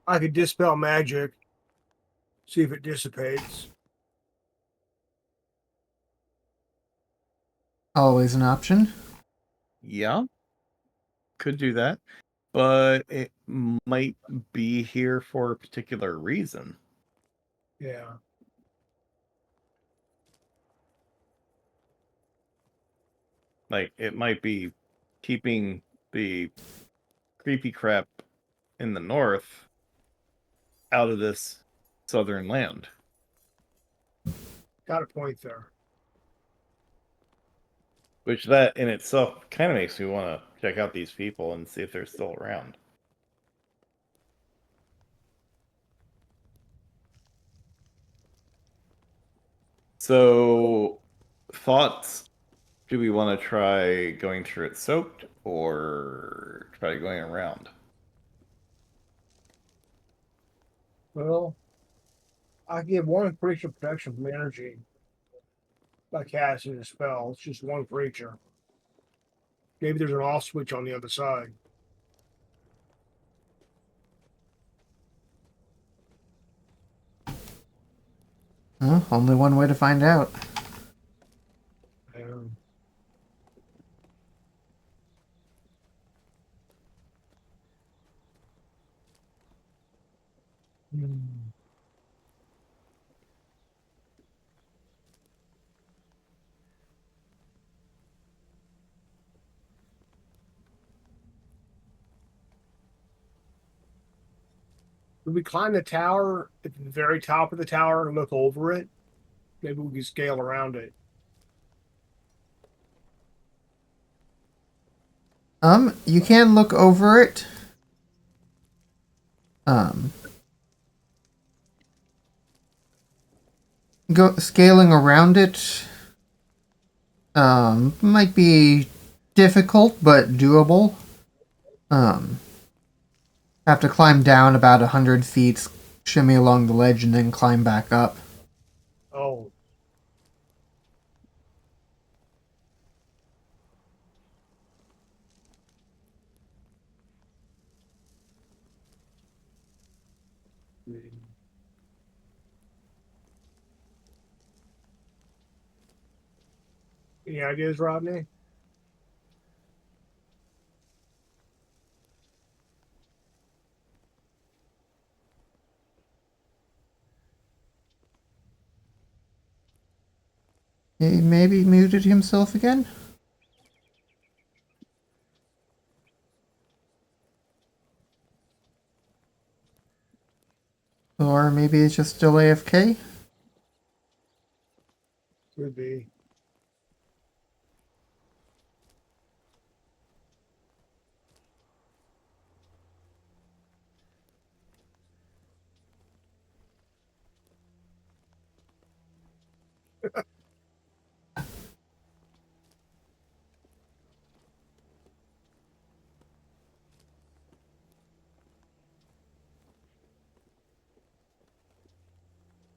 I could dispel magic, see if it dissipates. Always an option. Yeah, could do that. but it might be here for a particular reason. Yeah. Like, it might be keeping the creepy crap in the north out of this southern land. Got a point there. Which that in itself kind of makes me want to check out these people and see if they're still around. So, thoughts? Do we want to try going through it soaked or try going around? Well, I give one creature protection from energy by casting a spell. It's just one creature. Maybe there's an off switch on the other side. Well, only one way to find out. Um, hmm. If we climb the tower at the very top of the tower and look over it, maybe we can scale around it. You can look over it. Scaling around it, might be difficult, but doable. Have to climb down about 100 feet, shimmy along the ledge, and then climb back up. Oh, any ideas, Rodney? He maybe muted himself again? Or maybe it's just still AFK? Could be.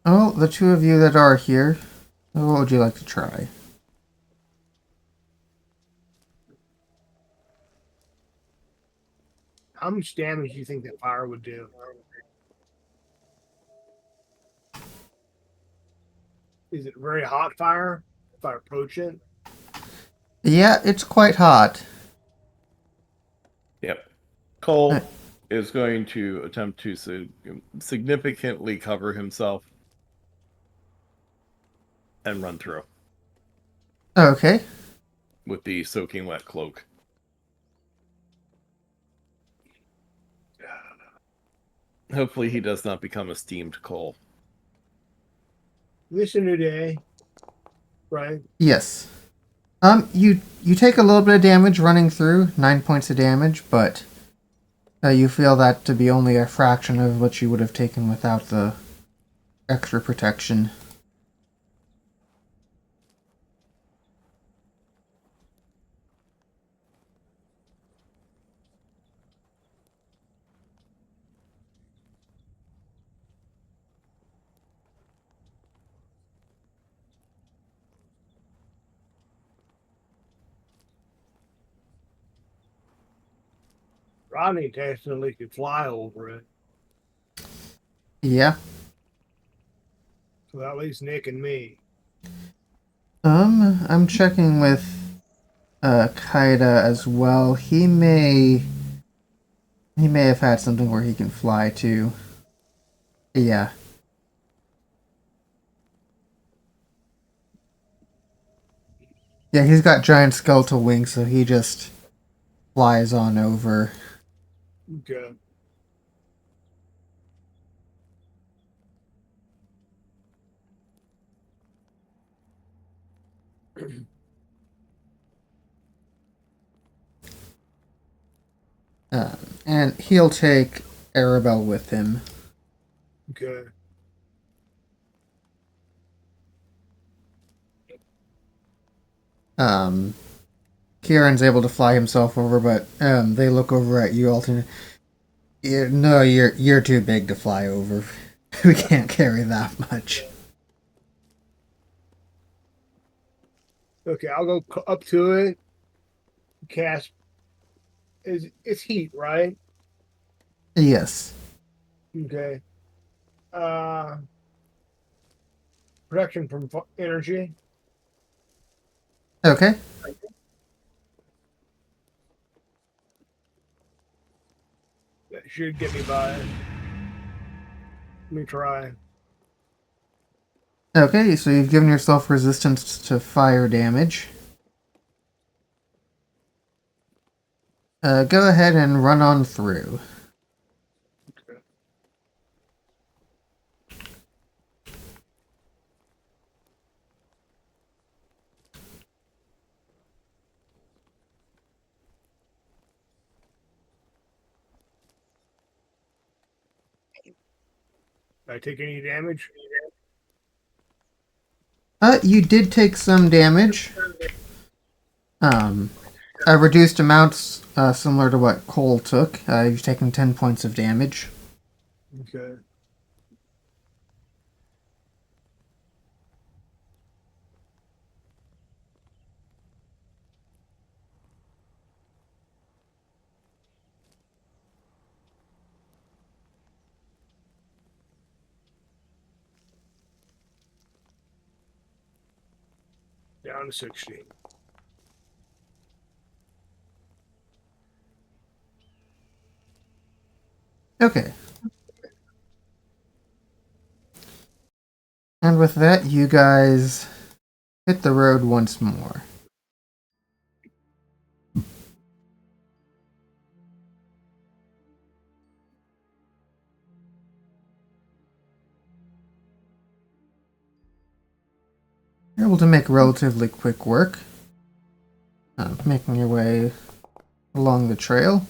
Oh, the two of you that are here, what would you like to try? How much damage do you think that fire would do? Is it very hot fire? If I approach it, Yeah, it's quite hot. Yep. Cole is going to attempt to significantly cover himself and run through Okay. with the soaking wet cloak. Hopefully he does not become a steamed coal. this is a new day, right? Yes. You take a little bit of damage running through, 9 points of damage, but you feel that to be only a fraction of what you would have taken without the extra protection. Rodney technically could fly over it, Yeah. so that leaves Nick and me. I'm checking with Kaida as well. He may He may have had something where he can fly too. Yeah. Yeah, he's got giant skeletal wings, so he just flies on over. Okay. And he'll take Arabelle with him. Okay. Um, Kieran's able to fly himself over, but they look over at you, Alton. No, you're too big to fly over. We can't carry that much. Okay, I'll go up to it. Cast. It's heat, right? Yes. Okay. Uh, protection from energy. Okay. That should get me by. Let me try. Okay, so you've given yourself resistance to fire damage. Go ahead and run on through. Okay. Did I take any damage? You did take some damage. Um, a reduced amounts, similar to what Cole took. You've taken 10 points of damage. Okay. Down to 16. Okay. And with that, you guys hit the road once more. You're able to make relatively quick work, making your way along the trail.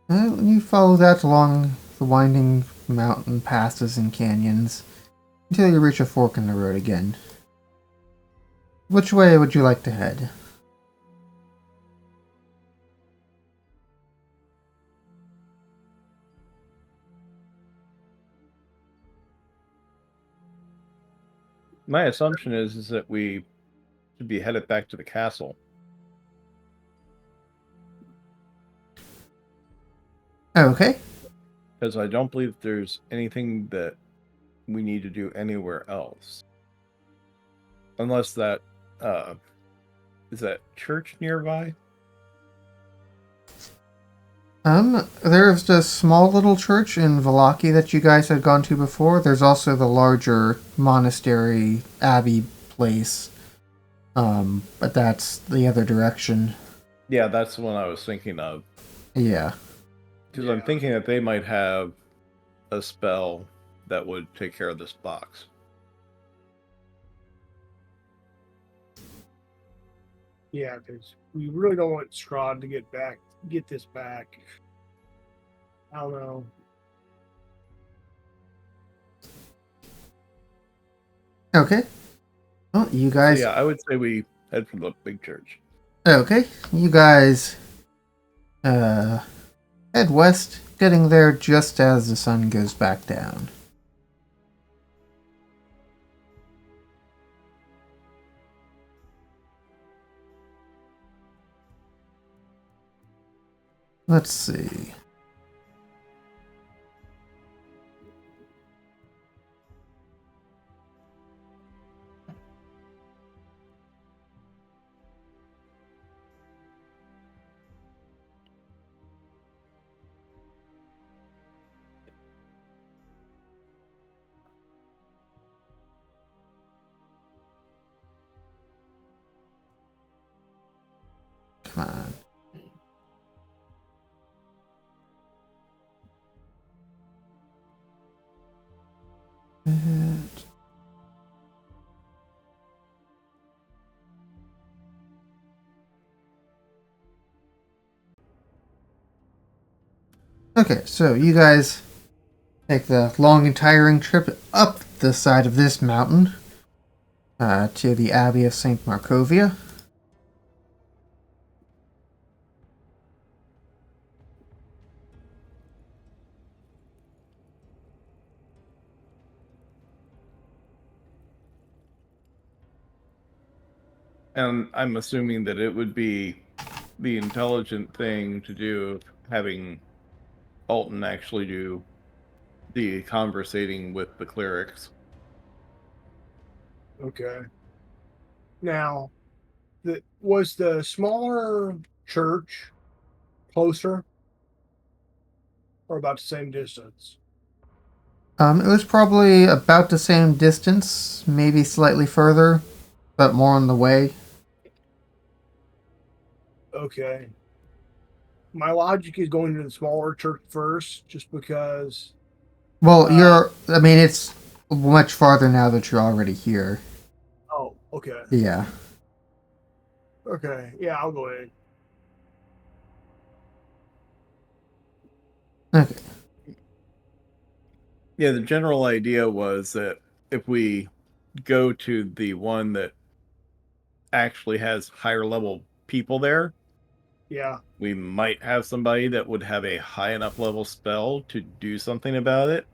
You follow that along the winding mountain passes and canyons until you reach a fork in the road again. Which way would you like to head? My assumption is that we should be headed back to the castle. Okay. Because I don't believe there's anything that we need to do anywhere else. Unless that, is that church nearby? There's the small little church in Vallaki that you guys had gone to before. There's also the larger monastery abbey place. But that's the other direction. Yeah, that's the one I was thinking of. Yeah. Because I'm thinking that they might have a spell that would take care of this box. Yeah, because we really don't want Strahd to get this back. I don't know. Okay. Well, you guys. So yeah, I would say we head for the big church. Okay. You guys head west, getting there just as the sun goes back down. Let's see. Come on. And okay, so you guys take the long and tiring trip up the side of this mountain to the Abbey of St. Markovia. And I'm assuming that it would be the intelligent thing to do, having Alton actually do the conversating with the clerics. Okay. Now, was the smaller church closer or about the same distance? It was probably about the same distance, maybe slightly further, but more on the way. Okay. My logic is going to the smaller church first, just because. Well, I mean, it's much farther now that you're already here. Oh, okay. Yeah. Okay. Yeah, I'll go ahead. Okay. Yeah, the general idea was that if we go to the one that actually has higher level people there, Yeah. we might have somebody that would have a high enough level spell to do something about it,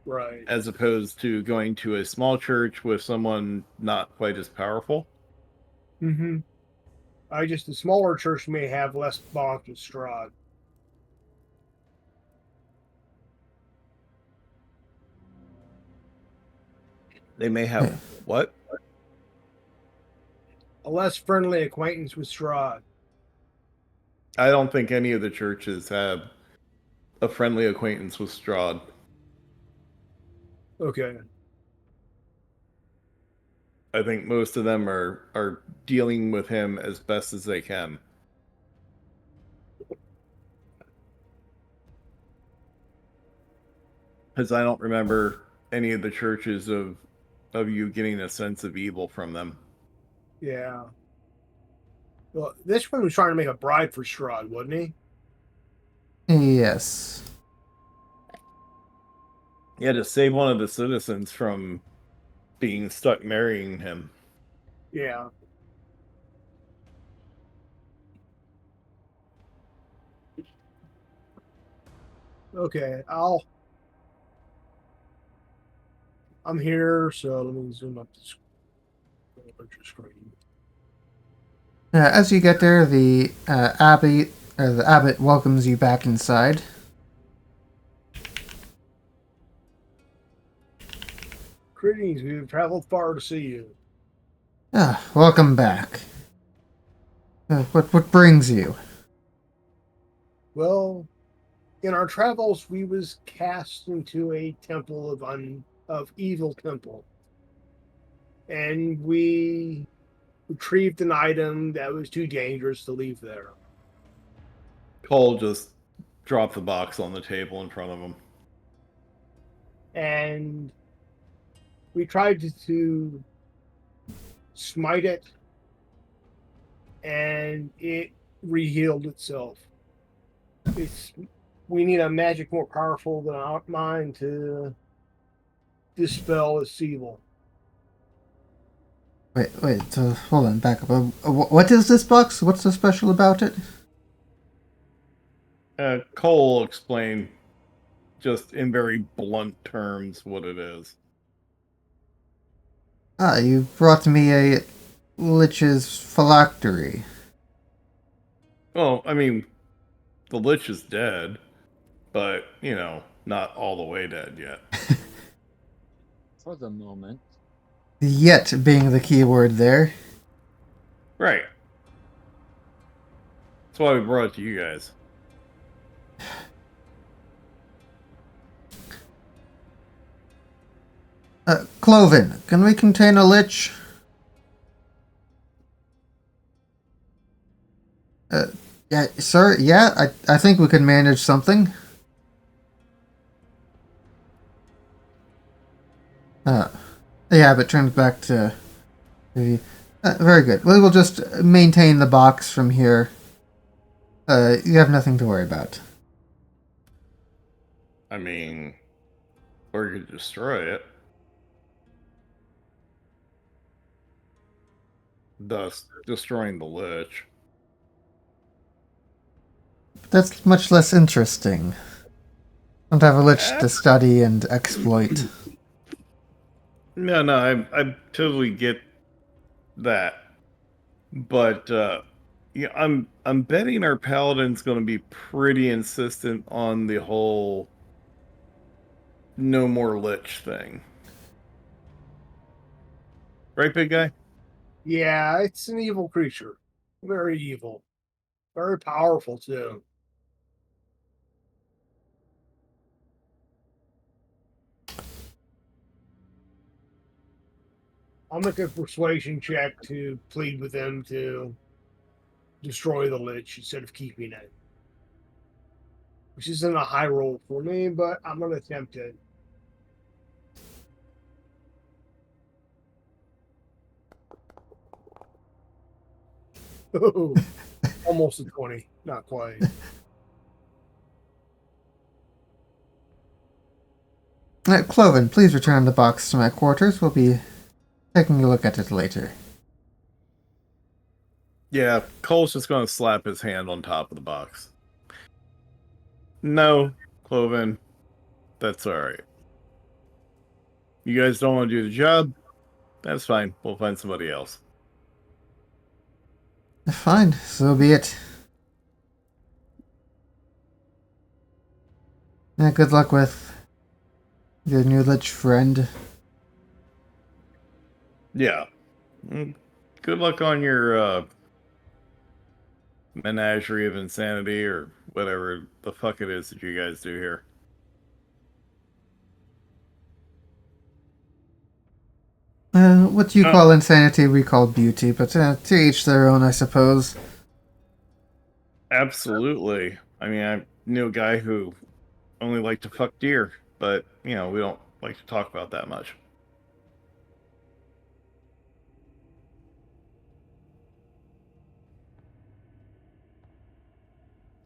Right. as opposed to going to a small church with someone not quite as powerful. Mm-hmm. The smaller church may have less bonk than Strahd. They may have Yeah. what? A less friendly acquaintance with Strahd. I don't think any of the churches have a friendly acquaintance with Strahd. Okay. I think most of them are dealing with him as best as they can. Because I don't remember any of the churches of you getting a sense of evil from them. Yeah. Well, this one was trying to make a bride for Strahd, wasn't he? Yes. Yeah, to save one of the citizens from being stuck marrying him. Yeah. Okay. I'm here, so let me zoom up the screen. As you get there, the abbot welcomes you back inside. Greetings. We've traveled far to see you. Welcome back. What brings you? Well, in our travels, we was cast into a temple of evil temple, and we retrieved an item that was too dangerous to leave there. Cole just dropped the box on the table in front of him. And we tried to smite it, and it rehealed itself. We need a magic more powerful than mine to dispel its evil. Wait. So hold on, back up. What is this box? What's so special about it? Cole explained just in very blunt terms what it is. You brought me a Lich's phylactery. Well, I mean, the Lich is dead, but, not all the way dead yet. For the moment. Yet being the key word there. Right. That's why we brought it to you guys. Cloven, can we contain a Lich? Sir, yeah, I think we can manage something. Uh, yeah, but turns back to the. Very good. We will just maintain the box from here. You have nothing to worry about. I mean, or you could destroy it, thus destroying the lich. That's much less interesting. Don't have a lich Eh, to study and exploit. no, I totally get that, but yeah, I'm betting our paladin's going to be pretty insistent on the whole no more lich thing, right, big guy? Yeah, it's an evil creature. Very evil. Very powerful too. I'll make a persuasion check to plead with them to destroy the lich instead of keeping it. Which isn't a high roll for me, but I'm gonna attempt it. Almost a 20. Not quite. Cloven, please return the box to my quarters. We'll be taking a look at it later. Yeah, Cole's just going to slap his hand on top of the box. No, Cloven, that's all right. You guys don't want to do the job? That's fine. We'll find somebody else. Fine, so be it. Yeah, good luck with your new lich friend. Yeah. Good luck on your menagerie of insanity or whatever the fuck it is that you guys do here. What you call insanity, we call beauty, but to each their own, I suppose. Absolutely. I mean, I knew a guy who only liked to fuck deer, but, you know, we don't like to talk about that much.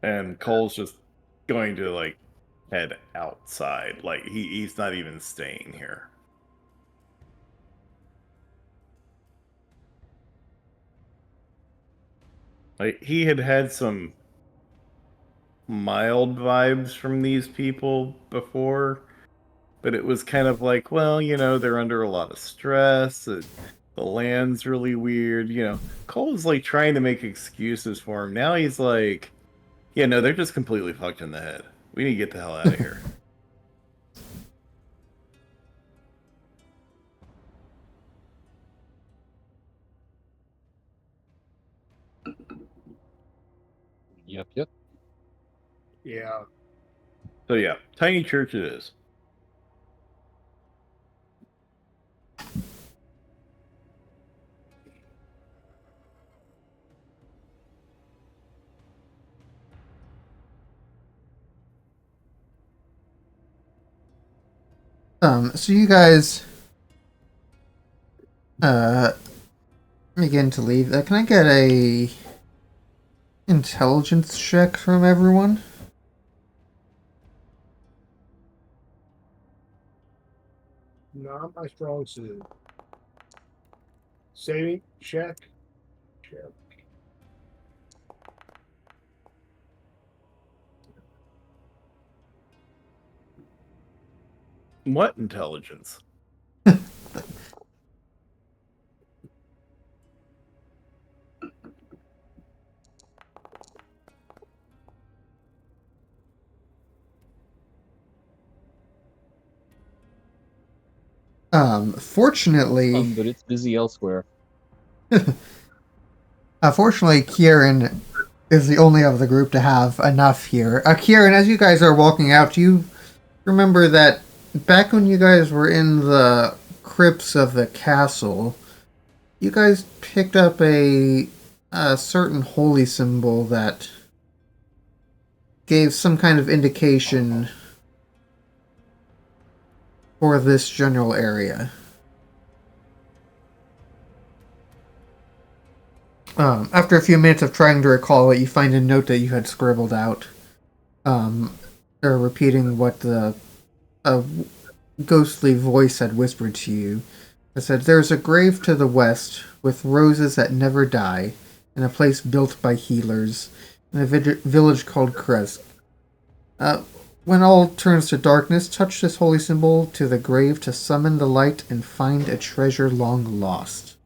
And Cole's just going to, like, head outside. Like, he's not even staying here. Like, he had some mild vibes from these people before, but it was kind of like, well, you know, they're under a lot of stress. The land's really weird. You know, Cole's like trying to make excuses for him. Now he's like, yeah, no, they're just completely fucked in the head. We need to get the hell out of here. Yep. Yeah. So yeah, tiny church it is. So you guys begin to leave. Can I get a intelligence check from everyone? Not my strong suit. Saving check. Check. What intelligence? Fortunately, But it's busy elsewhere. fortunately, Kieran is the only of the group to have enough here. Kieran, as you guys are walking out, do you remember that back when you guys were in the crypts of the castle, you guys picked up a certain holy symbol that gave some kind of indication for this general area. After a few minutes of trying to recall it, you find a note that you had scribbled out, or repeating what the ghostly voice had whispered to you. It said, "There's a grave to the west with roses that never die, in a place built by healers, in a village called Kresk. When all turns to darkness, touch this holy symbol to the grave to summon the light and find a treasure long lost."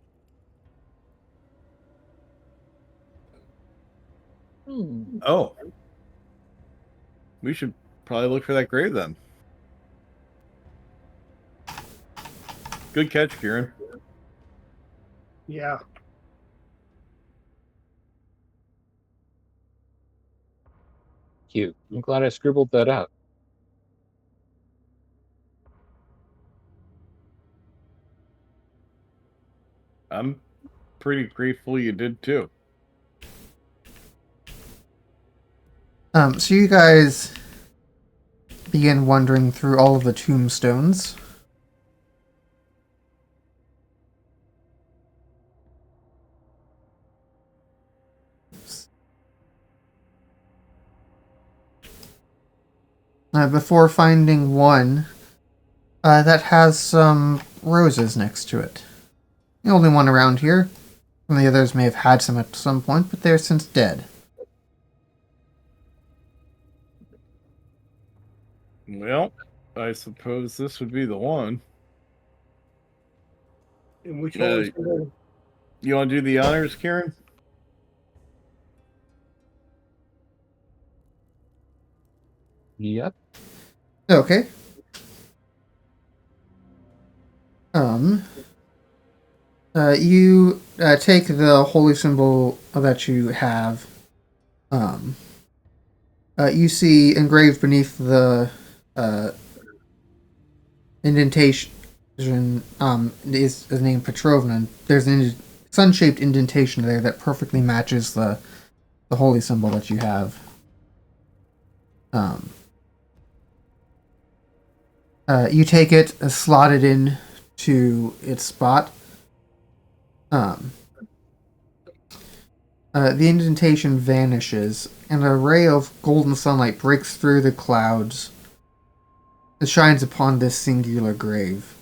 Oh, we should probably look for that grave then. Good catch, Kieran. Yeah. Cute. I'm glad I scribbled that out. I'm pretty grateful you did too. So you guys begin wandering through all of the tombstones. Before finding one that has some roses next to it. The only one around here. And the others may have had some at some point, but they're since dead. Well, I suppose this would be the one. In which Uh, holy symbol? You want to do the honors, Kieran? Yep. Okay. You take the holy symbol that you have. You see engraved beneath the indentation. Is the name Petrovna. There's an sun-shaped indentation there that perfectly matches the holy symbol that you have. You take it, slot it in to its spot. The indentation vanishes, and a ray of golden sunlight breaks through the clouds and shines upon this singular grave.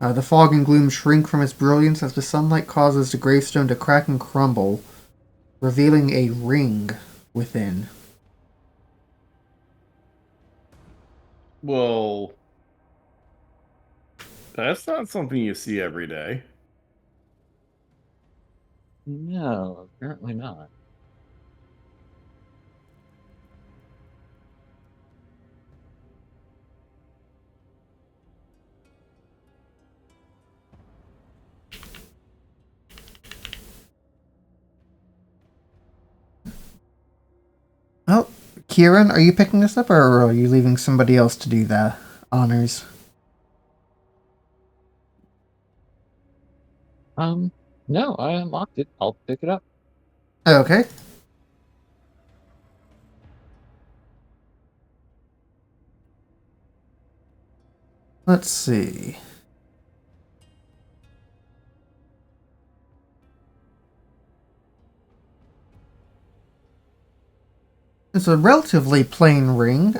The fog and gloom shrink from its brilliance as the sunlight causes the gravestone to crack and crumble, revealing a ring within. Well, that's not something you see every day. No, apparently not. Oh, Kieran, are you picking this up, or are you leaving somebody else to do the honors? No, I unlocked it. I'll pick it up. Okay. Let's see. It's a relatively plain ring,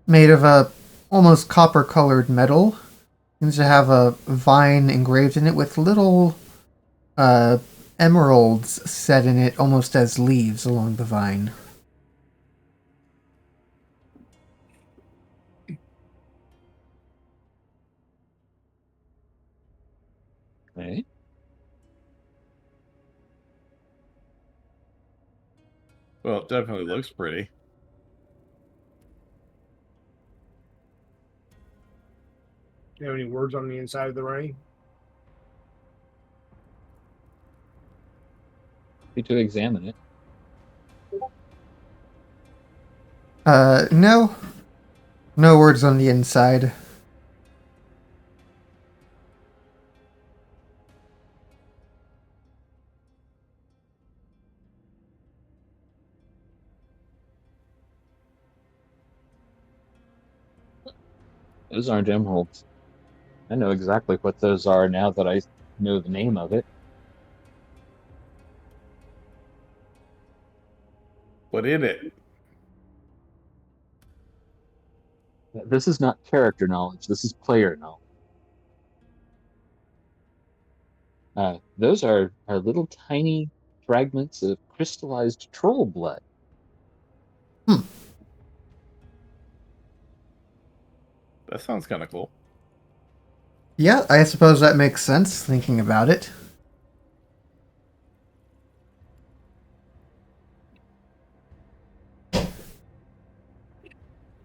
made of a almost copper-colored metal. Seems to have a vine engraved in it with little emeralds set in it, almost as leaves along the vine. Okay. Well, it definitely looks pretty. Do you have any words on the inside of the ring? Happy to examine it. No. No words on the inside. Those aren't emeralds. I know exactly what those are now that I know the name of it. What is it? This is not character knowledge. This is player knowledge. Those are little tiny fragments of crystallized troll blood. That sounds kind of cool. Yeah, I suppose that makes sense, thinking about it.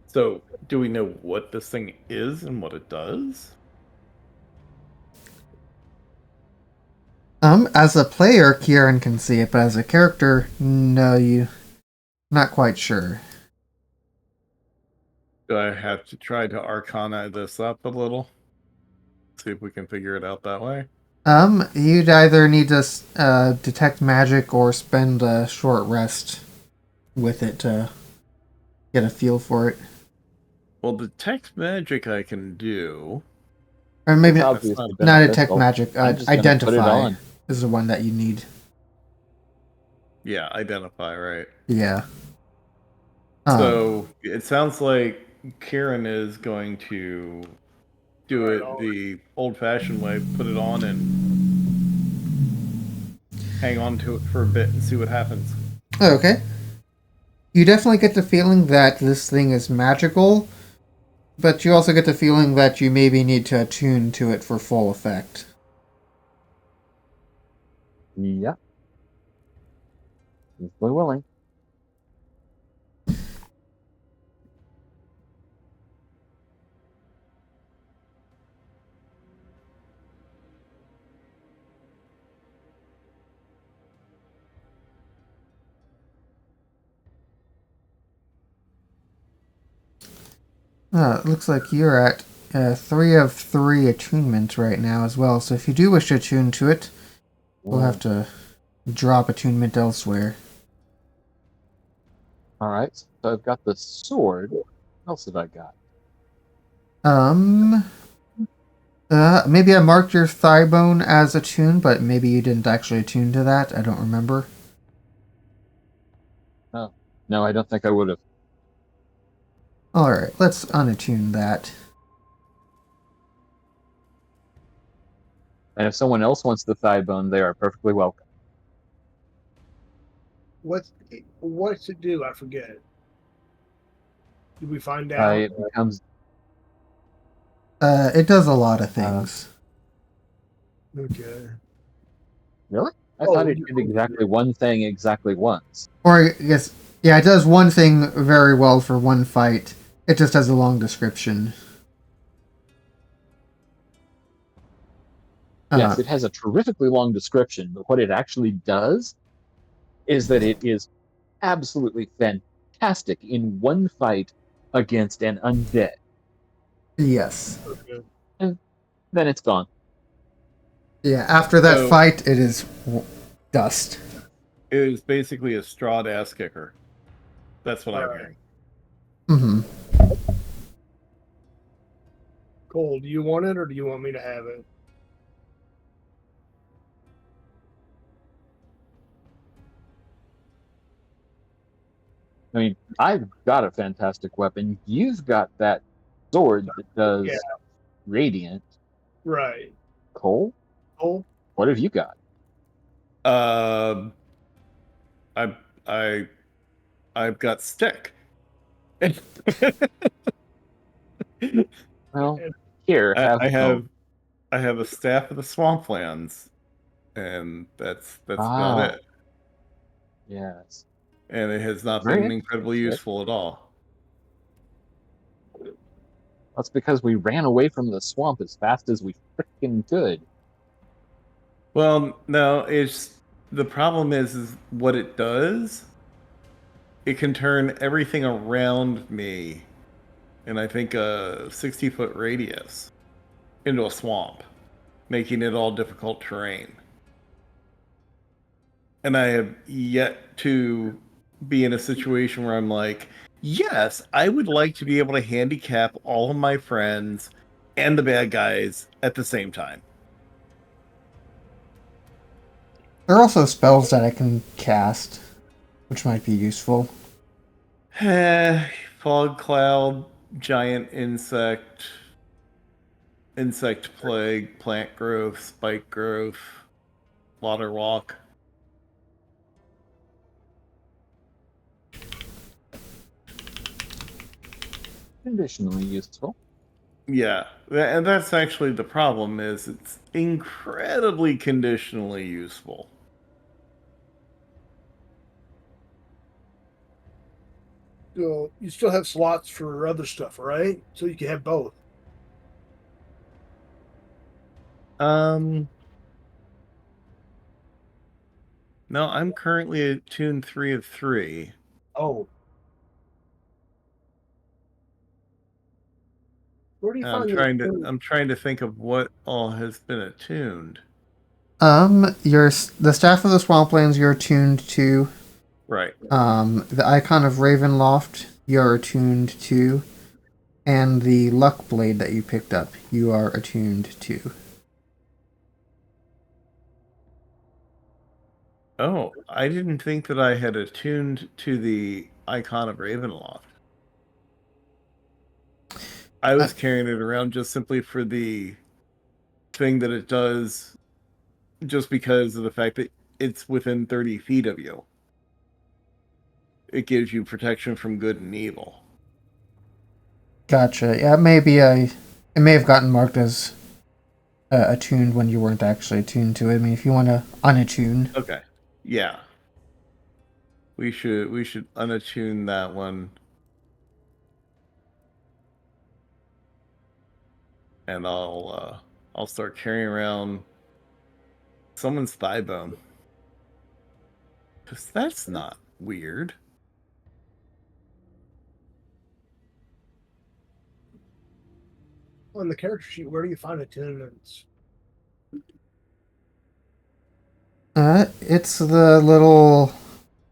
So, do we know what this thing is and what it does? As a player, Kieran can see it, but as a character, no, you not quite sure. Do I have to try to arcana this up a little? See if we can figure it out that way. You'd either need to detect magic or spend a short rest with it to get a feel for it. Well, detect magic I can do. Or maybe It's not, obviously not detect beneficial. magic. I'm just gonna put it Identify on. is the one that you need. Yeah, identify, right. Yeah. So it sounds like Kieran is going to do it the old-fashioned way, put it on and hang on to it for a bit and see what happens. Okay. You definitely get the feeling that this thing is magical, but you also get the feeling that you maybe need to attune to it for full effect. Yeah. Easily willing. It looks like you're at 3 of 3 attunement right now as well, so if you do wish to attune to it, we'll have to drop attunement elsewhere. Alright, so I've got the sword. What else have I got? Maybe I marked your thigh bone as attuned, but maybe you didn't actually attune to that. I don't remember. Oh, no, I don't think I would have. Alright, let's unattune that. And if someone else wants the thigh bone, they are perfectly welcome. What's it do? I forget. Did we find out? It becomes It does a lot of things. Okay. really? I Oh, thought it did exactly one thing exactly once. Or, I guess, yeah, it does one thing very well for one fight. It just has a long description. Yes, it has a terrifically long description, but what it actually does is that it is absolutely fantastic in one fight against an undead. Yes. Okay. And then it's gone. Yeah, after that So- fight, it is dust. It is basically a Strahd ass kicker. That's what I'm Alright. hearing. Mm-hmm. Cole, do you want it or do you want me to have it? I mean, I've got a fantastic weapon. You've got that sword that does Yeah. radiant. Right. Cole, Cole? what have you got? I I've got stick. Well, here, have I both. have a staff of the swamplands, and that's about Ah, it. yes. And it has not Very been incredibly interesting. useful at all. That's because we ran away from the swamp as fast as we freaking could. Well, no, it's the problem is what it does. It can turn everything around me, and I think a 60-foot radius, into a swamp, making it all difficult terrain. And I have yet to be in a situation where I'm like, Yes, I would like to be able to handicap all of my friends and the bad guys at the same time. There are also spells that I can cast, which might be useful. Fog cloud, giant insect plague, plant growth, spike growth, water walk. Conditionally useful. Yeah, and that's actually the problem. Is it's incredibly conditionally useful. So you still have slots for other stuff, right? So you can have both. No, I'm currently at tune 3 of 3. Oh, where do you I'm find trying to the? I'm trying to think of what all has been attuned. The staff of the swamplands you're attuned to. Right. The icon of Ravenloft you're attuned to, and the luck blade that you picked up you are attuned to. Oh, I didn't think that I had attuned to the icon of Ravenloft. I was carrying it around just simply for the thing that it does, just because of the fact that it's within 30 feet of you. It gives you protection from good and evil. Gotcha. Yeah, it may have gotten marked as attuned when you weren't actually attuned to it. I mean, if you want to unattune. Okay. Yeah. We should unattune that one. And I'll start carrying around someone's thigh bone. 'Cause that's not weird. On the character sheet, where do you find attunements? It's the little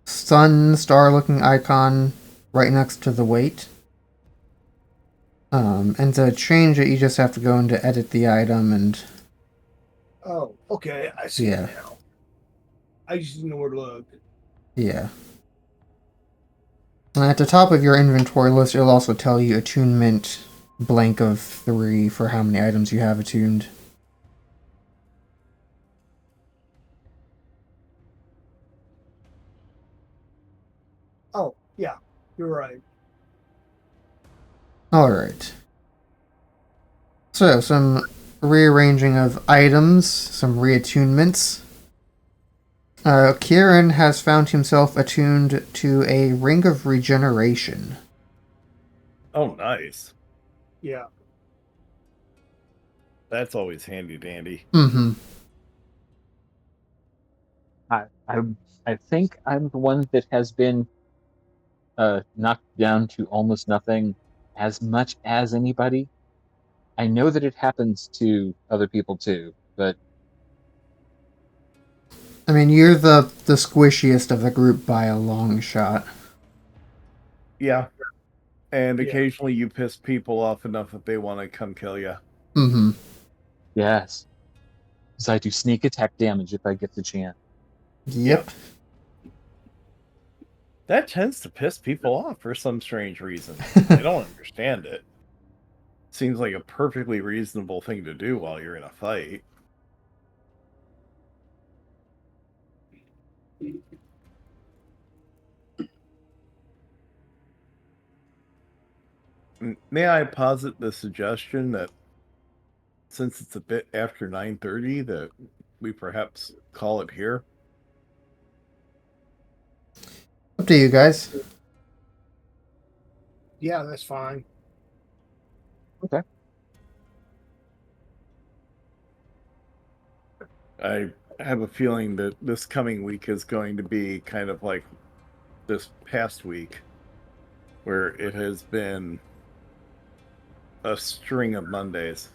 sun star looking icon right next to the weight. And to change it, you just have to go into edit the item and Oh, okay, I see Yeah. it now. I just didn't know where to look. yeah. And at the top of your inventory list, it'll also tell you attunement blank of 3 for how many items you have attuned. Oh, yeah, you're right. Alright. So, some rearranging of items, some reattunements. Kieran has found himself attuned to a Ring of Regeneration. Oh, nice. Yeah. That's always handy dandy. Mm-hmm. I I think I'm the one that has been knocked down to almost nothing as much as anybody. I know that it happens to other people too, but I mean, you're the squishiest of the group by a long shot. Yeah. And Yeah. occasionally you piss people off enough that they want to come kill you. Mm-hmm. yes. So I do sneak attack damage if I get the chance. Yep. That tends to piss people off for some strange reason. I don't understand it. Seems like a perfectly reasonable thing to do while you're in a fight. May I posit the suggestion that since it's a bit after 9:30 that we perhaps call it here? Up to you guys. Yeah, that's fine. Okay. I have a feeling that this coming week is going to be kind of like this past week, where it has been a string of Mondays.